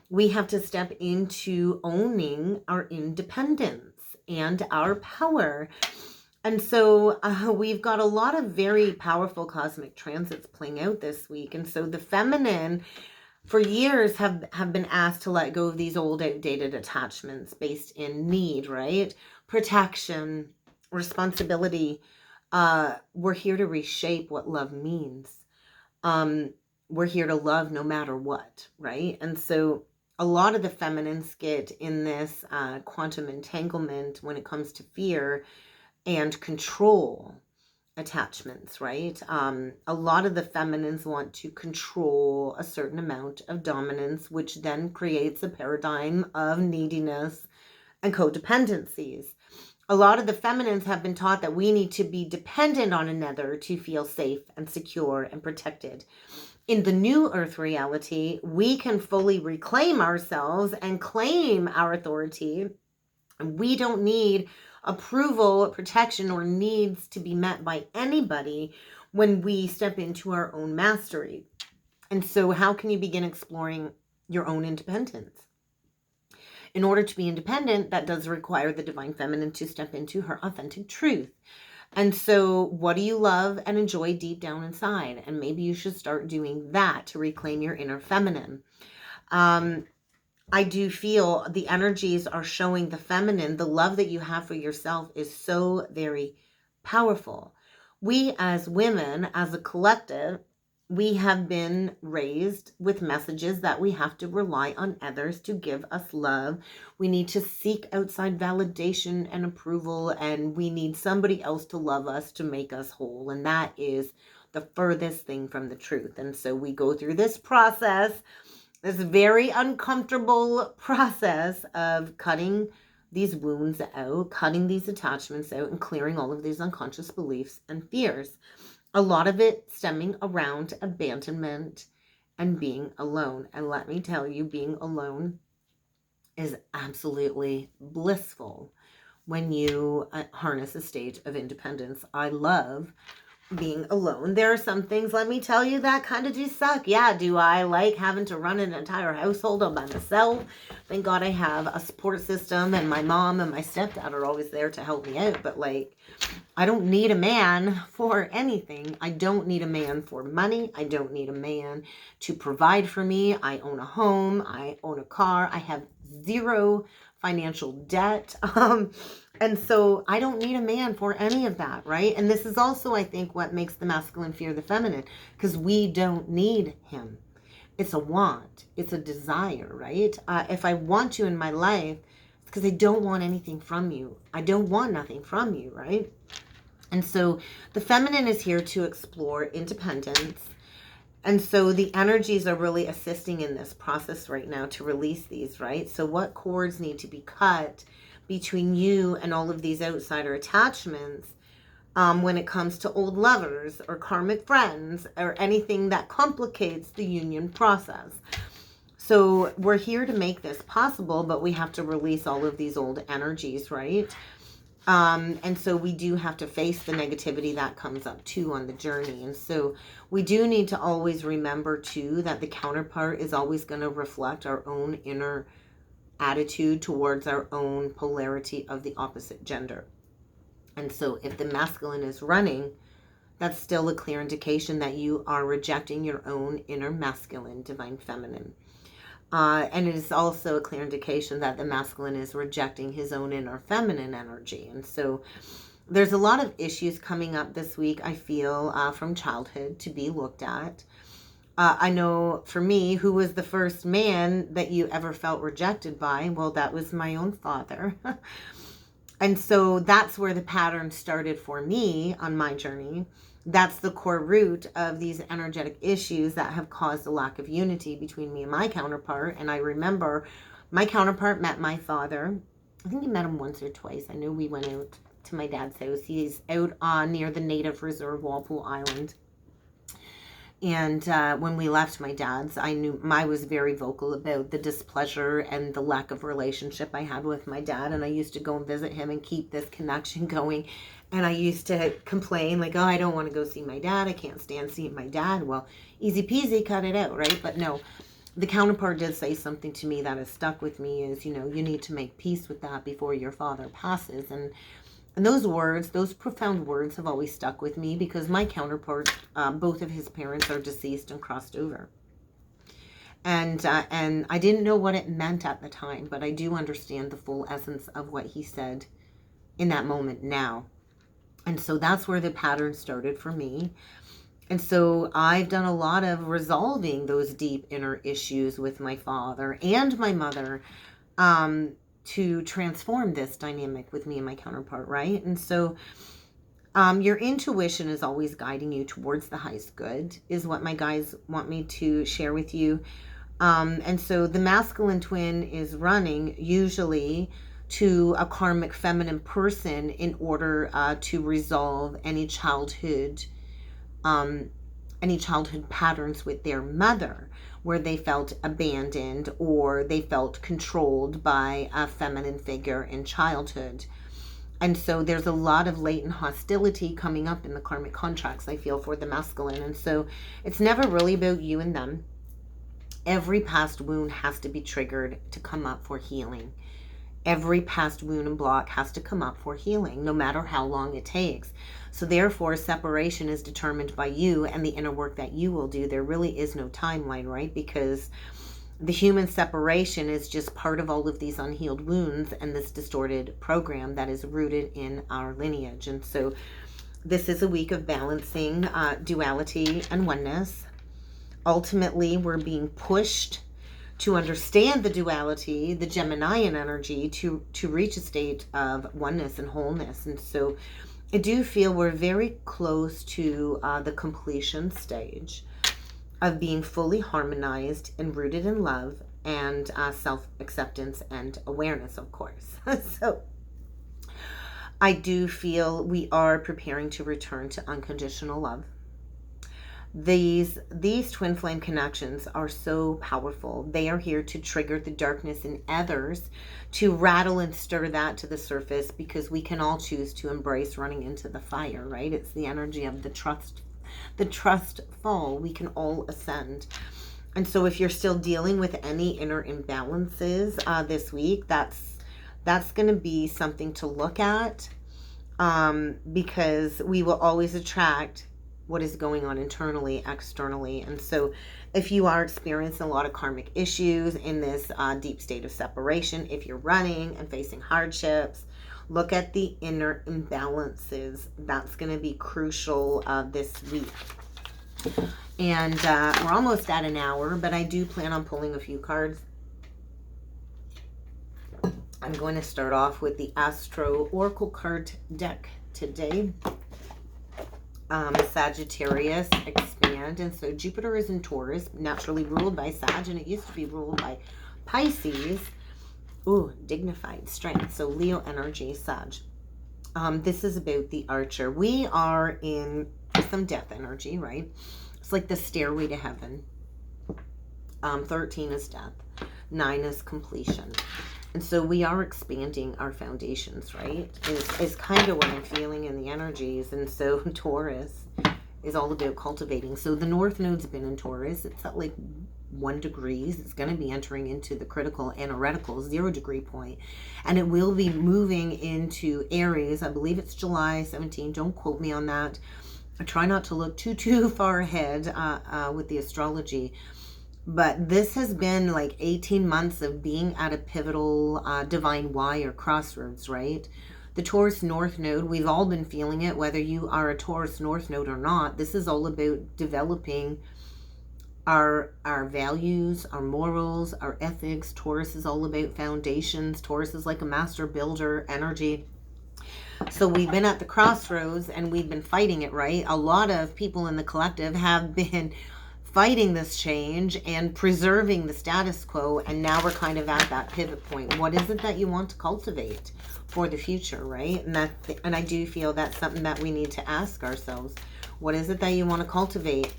We have to step into owning our independence and our power. And so we've got a lot of very powerful cosmic transits playing out this week. And so the feminine, for years, have been asked to let go of these old, outdated attachments based in need, right? Protection, responsibility. We're here to reshape what love means. We're here to love no matter what, right? And so a lot of the feminines get in this quantum entanglement when it comes to fear and control attachments, right? A lot of the feminines want to control a certain amount of dominance, which then creates a paradigm of neediness and codependencies. A lot of the feminines have been taught that we need to be dependent on another to feel safe and secure and protected. In the new earth reality, we can fully reclaim ourselves and claim our authority. We don't need approval, protection, or needs to be met by anybody when we step into our own mastery. And so how can you begin exploring your own independence? In order to be independent, that does require the divine feminine to step into her authentic truth. And so what do you love and enjoy deep down inside? And maybe you should start doing that to reclaim your inner feminine. I do feel the energies are showing the feminine, the love that you have for yourself is so very powerful. We as women, as a collective, we have been raised with messages that we have to rely on others to give us love. We need to seek outside validation and approval, and we need somebody else to love us to make us whole. And that is the furthest thing from the truth. And so we go through this process, this very uncomfortable process of cutting these wounds out, cutting these attachments out, and clearing all of these unconscious beliefs and fears. A lot of it stemming around abandonment and being alone. And let me tell you, being alone is absolutely blissful when you harness a state of independence. I love being alone. There are some things, let me tell you, that kind of do suck. Yeah, do I like having to run an entire household all by myself? Thank God I have a support system, and my mom and my stepdad are always there to help me out. But like, I don't need a man for anything. I don't need a man for money. I don't need a man to provide for me. I own a home. I own a car. I have zero financial debt. And so I don't need a man for any of that, right? And this is also, I think, what makes the masculine fear the feminine, because we don't need him. It's a want. It's a desire, right? If I want you in my life, it's because I don't want anything from you. I don't want nothing from you, right? And so the feminine is here to explore independence. And so the energies are really assisting in this process right now to release these, right? So what cords need to be cut between you and all of these outsider attachments when it comes to old lovers or karmic friends or anything that complicates the union process. So we're here to make this possible, but we have to release all of these old energies, right? And so we do have to face the negativity that comes up too on the journey. And so we do need to always remember too that the counterpart is always going to reflect our own inner attitude towards our own polarity of the opposite gender. And so if the masculine is running, that's still a clear indication that you are rejecting your own inner masculine, divine feminine. And it is also a clear indication that the masculine is rejecting his own inner feminine energy. And so there's a lot of issues coming up this week, I feel, from childhood to be looked at. I know for me, who was the first man that you ever felt rejected by? Well, that was my own father. And so that's where the pattern started for me on my journey. That's the core root of these energetic issues that have caused a lack of unity between me and my counterpart. And I remember my counterpart met my father. I think he met him once or twice. I know we went out to my dad's house. He's out near the native reserve, Walpole Island. And when we left my dad's, I was very vocal about the displeasure and the lack of relationship I had with my dad. And I used to go and visit him and keep this connection going. And I used to complain like, oh, I don't want to go see my dad. I can't stand seeing my dad. Well, easy peasy, cut it out, right? But no, the counterpart did say something to me that has stuck with me is, you need to make peace with that before your father passes. And those words, those profound words have always stuck with me because my counterpart, both of his parents are deceased and crossed over. And I didn't know what it meant at the time, but I do understand the full essence of what he said in that moment now. And so that's where the pattern started for me. And so I've done a lot of resolving those deep inner issues with my father and my mother, to transform this dynamic with me and my counterpart, right? And so your intuition is always guiding you towards the highest good, is what my guides want me to share with you. And so the masculine twin is running usually to a karmic feminine person in order to resolve any childhood patterns with their mother, where they felt abandoned or they felt controlled by a feminine figure in childhood. And so there's a lot of latent hostility coming up in the karmic contracts, I feel, for the masculine. And so it's never really about you and them. Every past wound has to be triggered to come up for healing. Every past wound and block has to come up for healing, no matter how long it takes. So therefore, separation is determined by you and the inner work that you will do. There really is no timeline, right? Because the human separation is just part of all of these unhealed wounds and this distorted program that is rooted in our lineage. And so this is a week of balancing duality and oneness. Ultimately, we're being pushed to understand the duality, the Geminian energy, to reach a state of oneness and wholeness. And so I do feel we're very close to the completion stage of being fully harmonized and rooted in love and self-acceptance and awareness, of course. So I do feel we are preparing to return to unconditional love. These twin flame connections are so powerful. They are here to trigger the darkness in others, to rattle and stir that to the surface, because we can all choose to embrace running into the fire, right? It's the energy of the trust fall. We can all ascend. And so if you're still dealing with any inner imbalances this week, that's going to be something to look at, because we will always attract what is going on internally, externally. And so if you are experiencing a lot of karmic issues in this deep state of separation, if you're running and facing hardships, look at the inner imbalances. That's going to be crucial this week. And we're almost at an hour, but I do plan on pulling a few cards. I'm going to start off with the Astro Oracle card deck today. Sagittarius, expand. And so Jupiter is in Taurus, naturally ruled by Sag, and it used to be ruled by Pisces. Ooh, dignified strength. So Leo energy, Sag. This is about the Archer. We are in some death energy, right? It's like the stairway to heaven. 13 is death. 9 is completion. And so we are expanding our foundations, right? Is kind of what I'm feeling in the energies. And so Taurus is all about cultivating. So the North Node's been in Taurus. It's at like 1 degree. It's going to be entering into the critical analytical 0 degree point. And it will be moving into Aries. I believe it's July 17. Don't quote me on that. I try not to look too far ahead with the astrology. But this has been like 18 months of being at a pivotal divine Y or crossroads, right? The Taurus North Node, we've all been feeling it, whether you are a Taurus North Node or not. This is all about developing our values, our morals, our ethics. Taurus is all about foundations. Taurus is like a master builder energy. So we've been at the crossroads and we've been fighting it, right? A lot of people in the collective have been fighting this change and preserving the status quo, and now we're kind of at that pivot point. What is it that you want to cultivate for the future, right? And I do feel that's something that we need to ask ourselves. What is it that you want to cultivate?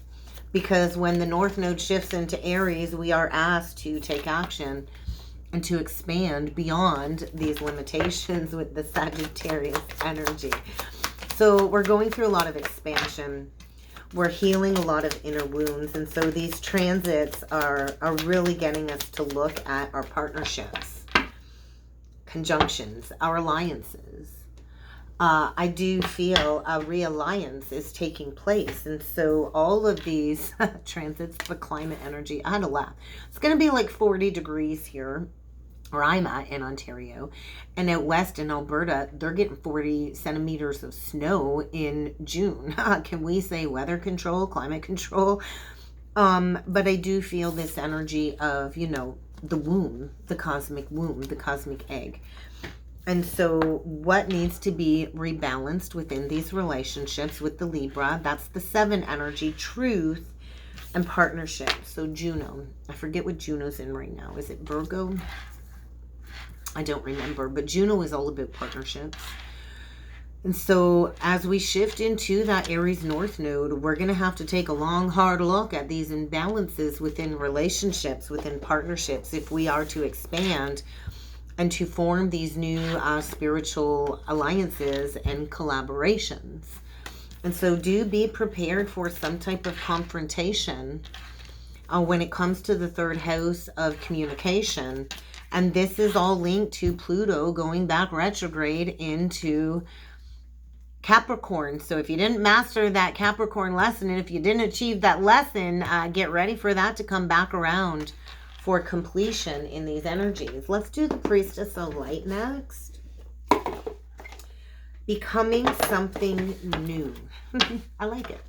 Because when the North Node shifts into Aries, we are asked to take action and to expand beyond these limitations with the Sagittarius energy. So we're going through a lot of expansion. We're healing a lot of inner wounds. And so these transits are really getting us to look at our partnerships, conjunctions, our alliances. I do feel a realliance is taking place. And so all of these transits, the climate energy, I had to laugh. It's going to be like 40 degrees here, where I'm at in Ontario. And out west in Alberta, they're getting 40 centimeters of snow in June. Can we say weather control, climate control? But I do feel this energy of, you know, the womb, the cosmic egg. And so what needs to be rebalanced within these relationships with the Libra, that's the 7 energy, truth and partnership. So Juno, I forget what Juno's in right now. Is it Virgo? I don't remember, but Juno is all about partnerships. And so as we shift into that Aries North Node, we're going to have to take a long, hard look at these imbalances within relationships, within partnerships, if we are to expand and to form these new spiritual alliances and collaborations. And so do be prepared for some type of confrontation when it comes to the 3rd house of communication. And this is all linked to Pluto going back retrograde into Capricorn. So if you didn't master that Capricorn lesson, and if you didn't achieve that lesson, get ready for that to come back around for completion in these energies. Let's do the Priestess of Light next. Becoming something new. I like it.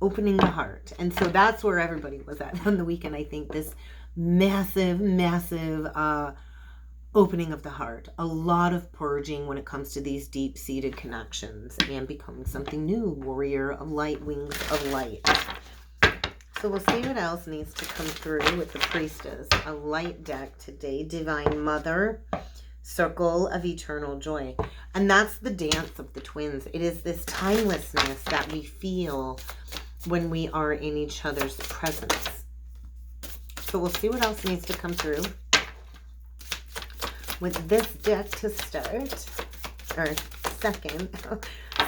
Opening the heart. And so that's where everybody was at on the weekend. I think this massive opening of the heart. A lot of purging when it comes to these deep-seated connections and becoming something new. Warrior of light, wings of light. So we'll see what else needs to come through with the Priestess of Light deck today. Divine Mother, Circle of Eternal Joy. And that's the dance of the twins. It is this timelessness that we feel when we are in each other's presence. So we'll see what else needs to come through with this deck to start. Or second.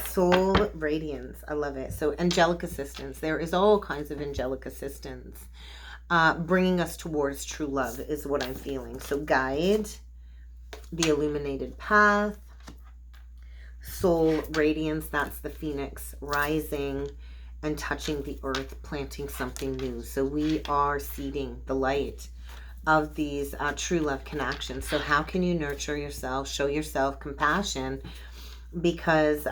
Soul Radiance. I love it. So angelic assistance. There is all kinds of angelic assistance bringing us towards true love is what I'm feeling. So guide, the illuminated path, soul radiance. That's the phoenix rising and touching the earth, planting something new. So we are seeding the light of these true love connections. So how can you nurture yourself, show yourself compassion? Because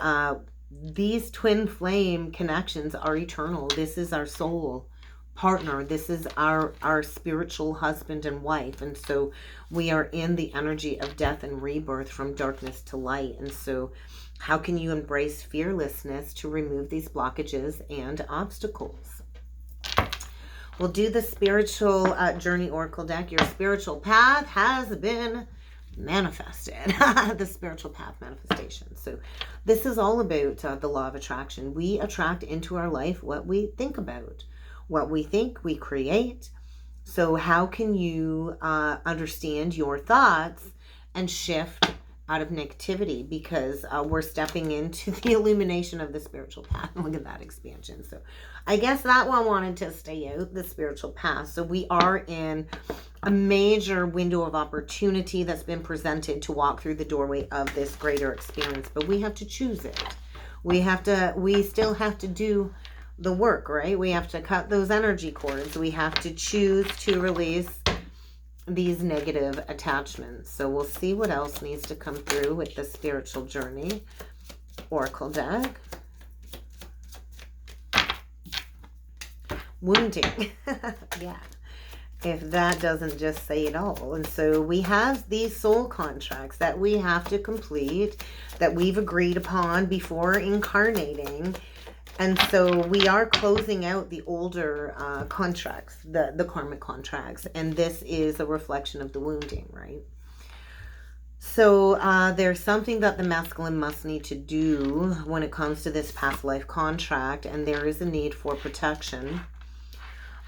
these twin flame connections are eternal. This is our soul partner. This is our spiritual husband and wife. And so we are in the energy of death and rebirth, from darkness to light. And so how can you embrace fearlessness to remove these blockages and obstacles? We'll do the spiritual journey oracle deck. Your spiritual path has been manifested. The spiritual path manifestation. So this is all about the law of attraction. We attract into our life what we think about. What we think, we create. So how can you understand your thoughts and shift out of negativity? Because we're stepping into the illumination of the spiritual path. Look at that expansion. So I guess that one wanted to stay out, the spiritual path. So we are in a major window of opportunity that's been presented to walk through the doorway of this greater experience, but we have to choose it. We still have to do the work, right? We have to cut those energy cords. We have to choose to release these negative attachments. So we'll see what else needs to come through with the spiritual journey oracle deck. Wounding. Yeah. If that doesn't just say it all. And so we have these soul contracts that we have to complete, that we've agreed upon before incarnating. And so we are closing out the older contracts, the karmic contracts. And this is a reflection of the wounding, right? So there's something that the masculine must need to do when it comes to this past life contract. And there is a need for protection.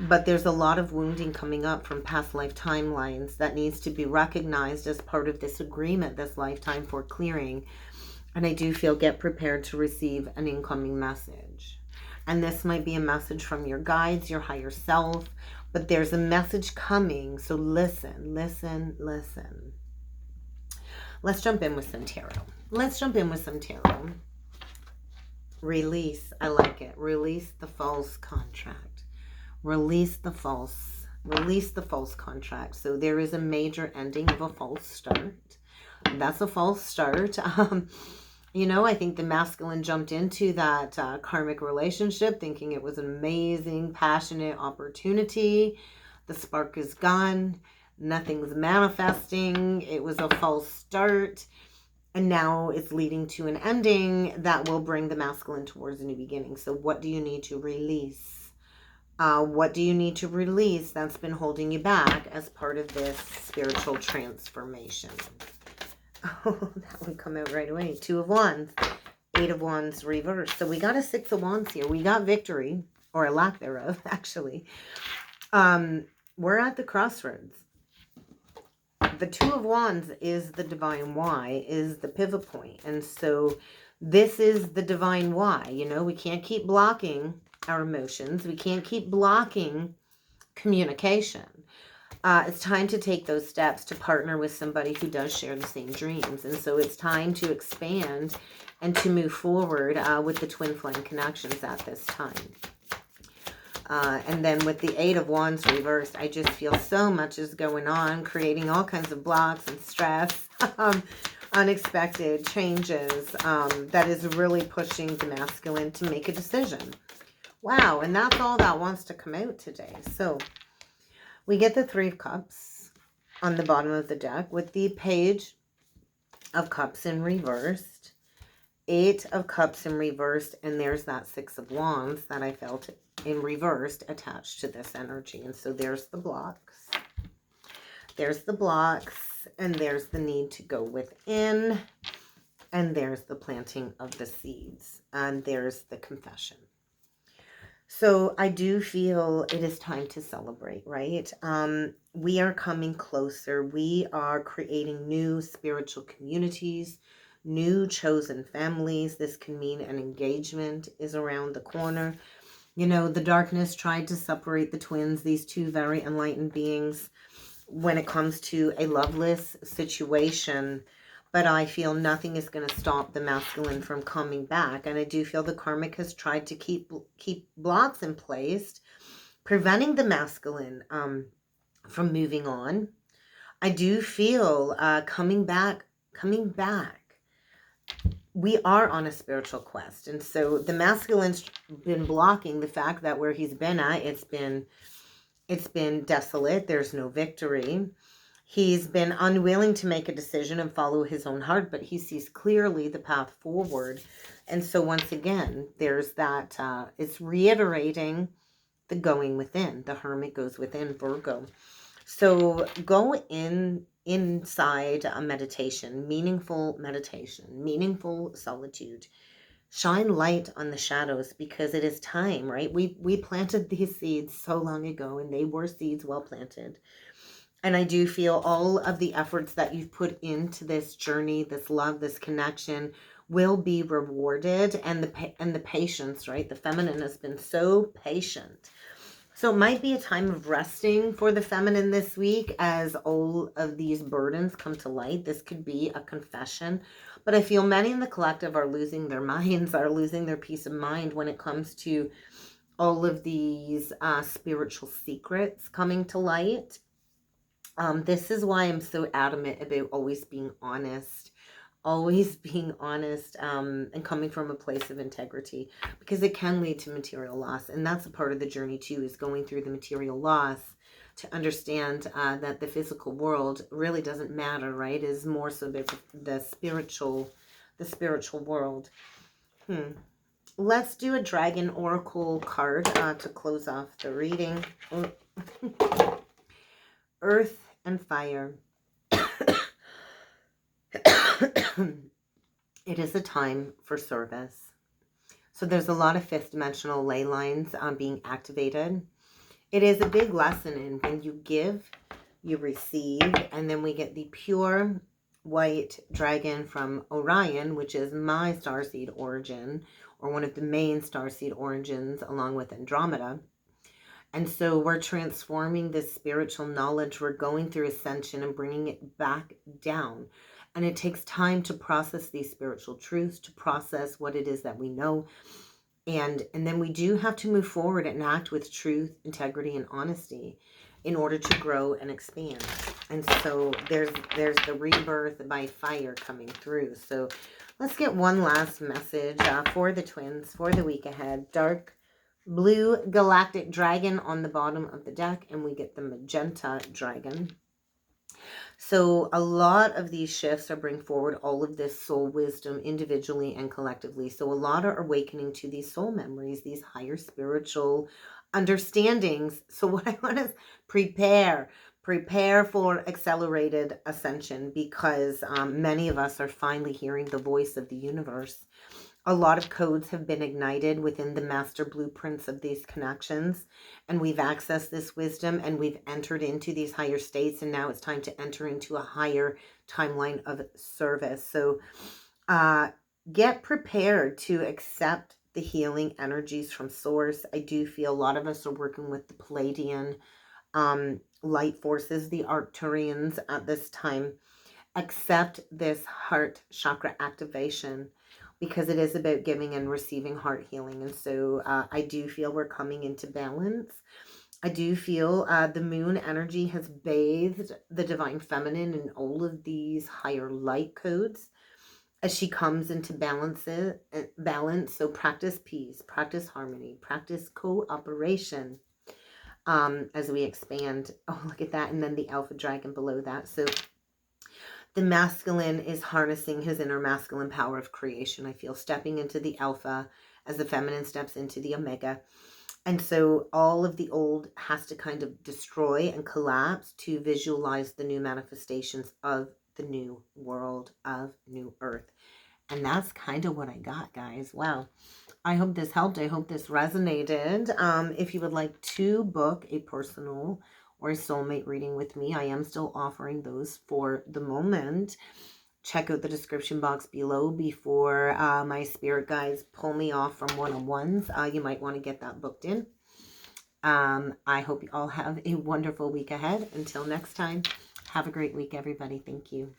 But there's a lot of wounding coming up from past life timelines that needs to be recognized as part of this agreement, this lifetime for clearing. And I do feel get prepared to receive an incoming message. And this might be a message from your guides, your higher self, but there's a message coming. So listen, listen, listen. Let's jump in with some tarot. Let's jump in with some tarot. Release. I like it. Release the false contract. Release the false contract. So there is a major ending of a false start. That's a false start. You know, I think the masculine jumped into that karmic relationship thinking it was an amazing, passionate opportunity. The spark is gone. Nothing's manifesting. It was a false start. And now it's leading to an ending that will bring the masculine towards a new beginning. So what do you need to release? What do you need to release that's been holding you back as part of this spiritual transformation? Oh, that would come out right away. 2 of Wands, 8 of Wands reversed. So we got a 6 of Wands here. We got victory, or a lack thereof, actually. We're at the crossroads. The 2 of Wands is the divine why, is the pivot point. And so this is the divine why. You know, we can't keep blocking our emotions. We can't keep blocking communication. It's time to take those steps to partner with somebody who does share the same dreams. And so it's time to expand and to move forward with the twin flame connections at this time. And then with the 8 of Wands reversed, I just feel so much is going on, creating all kinds of blocks and stress, unexpected changes that is really pushing the masculine to make a decision. Wow, and that's all that wants to come out today. So we get the 3 of Cups on the bottom of the deck with the Page of Cups in reversed, 8 of Cups in reversed, and there's that 6 of Wands that I felt in reversed attached to this energy. And so there's the blocks. There's the blocks, and there's the need to go within, and there's the planting of the seeds, and there's the confession. So I do feel it is time to celebrate, right? We are coming closer. We are creating new spiritual communities, new chosen families. This can mean an engagement is around the corner. You know, the darkness tried to separate the twins, these 2 very enlightened beings, when it comes to a loveless situation. But I feel nothing is going to stop the masculine from coming back. And I do feel the karmic has tried to keep blocks in place, preventing the masculine from moving on. I do feel coming back. We are on a spiritual quest. And so the masculine's been blocking the fact that where he's been at, it's been desolate. There's no victory. He's been unwilling to make a decision and follow his own heart, but he sees clearly the path forward. And so once again, there's that, it's reiterating the going within. The hermit goes within, Virgo. So go inside a meditation, meaningful solitude. Shine light on the shadows because it is time, right? We planted these seeds so long ago, and they were seeds well planted. And I do feel all of the efforts that you've put into this journey, this love, this connection will be rewarded. And the patience, right? The feminine has been so patient. So it might be a time of resting for the feminine this week as all of these burdens come to light. This could be a confession. But I feel many in the collective are losing their minds, are losing their peace of mind when it comes to all of these spiritual secrets coming to light. This is why I'm so adamant about always being honest, and coming from a place of integrity, because it can lead to material loss. And that's a part of the journey too, is going through the material loss to understand that the physical world really doesn't matter, right? Is more so the spiritual world. Let's do a Dragon Oracle card to close off the reading. Earth and fire. It is a time for service. So there's a lot of fifth dimensional ley lines being activated. It is a big lesson in when you give, you receive, and then we get the pure white dragon from Orion, which is my starseed origin, or one of the main starseed origins, along with Andromeda. And so we're transforming this spiritual knowledge. We're going through ascension and bringing it back down. And it takes time to process these spiritual truths, to process what it is that we know. And then we do have to move forward and act with truth, integrity, and honesty in order to grow and expand. And so there's the rebirth by fire coming through. So let's get one last message for the twins for the week ahead. Dark blue galactic dragon on the bottom of the deck, and we get the magenta dragon. So a lot of these shifts are bringing forward all of this soul wisdom individually and collectively. So a lot are awakening to these soul memories, these higher spiritual understandings. So what I want is prepare for accelerated ascension, because many of us are finally hearing the voice of the universe. A lot of codes have been ignited within the master blueprints of these connections, and we've accessed this wisdom, and we've entered into these higher states, and now it's time to enter into a higher timeline of service. So get prepared to accept the healing energies from source. I do feel a lot of us are working with the Palladian light forces, the Arcturians at this time. Accept this heart chakra activation, because it is about giving and receiving heart healing. And so I do feel we're coming into balance. I do feel the moon energy has bathed the divine feminine in all of these higher light codes as she comes into balance. So practice peace, practice harmony, practice cooperation as we expand. Oh, look at that. And then the alpha dragon below that. So the masculine is harnessing his inner masculine power of creation. I feel stepping into the alpha as the feminine steps into the omega. And so all of the old has to kind of destroy and collapse to visualize the new manifestations of the new world, of new earth. And that's kind of what I got, guys. Wow. I hope this helped. I hope this resonated. If you would like to book a personal or a soulmate reading with me, I am still offering those for the moment. Check out the description box below before my spirit guides pull me off from one-on-ones. You might want to get that booked in. I hope you all have a wonderful week ahead. Until next time, have a great week, everybody. Thank you.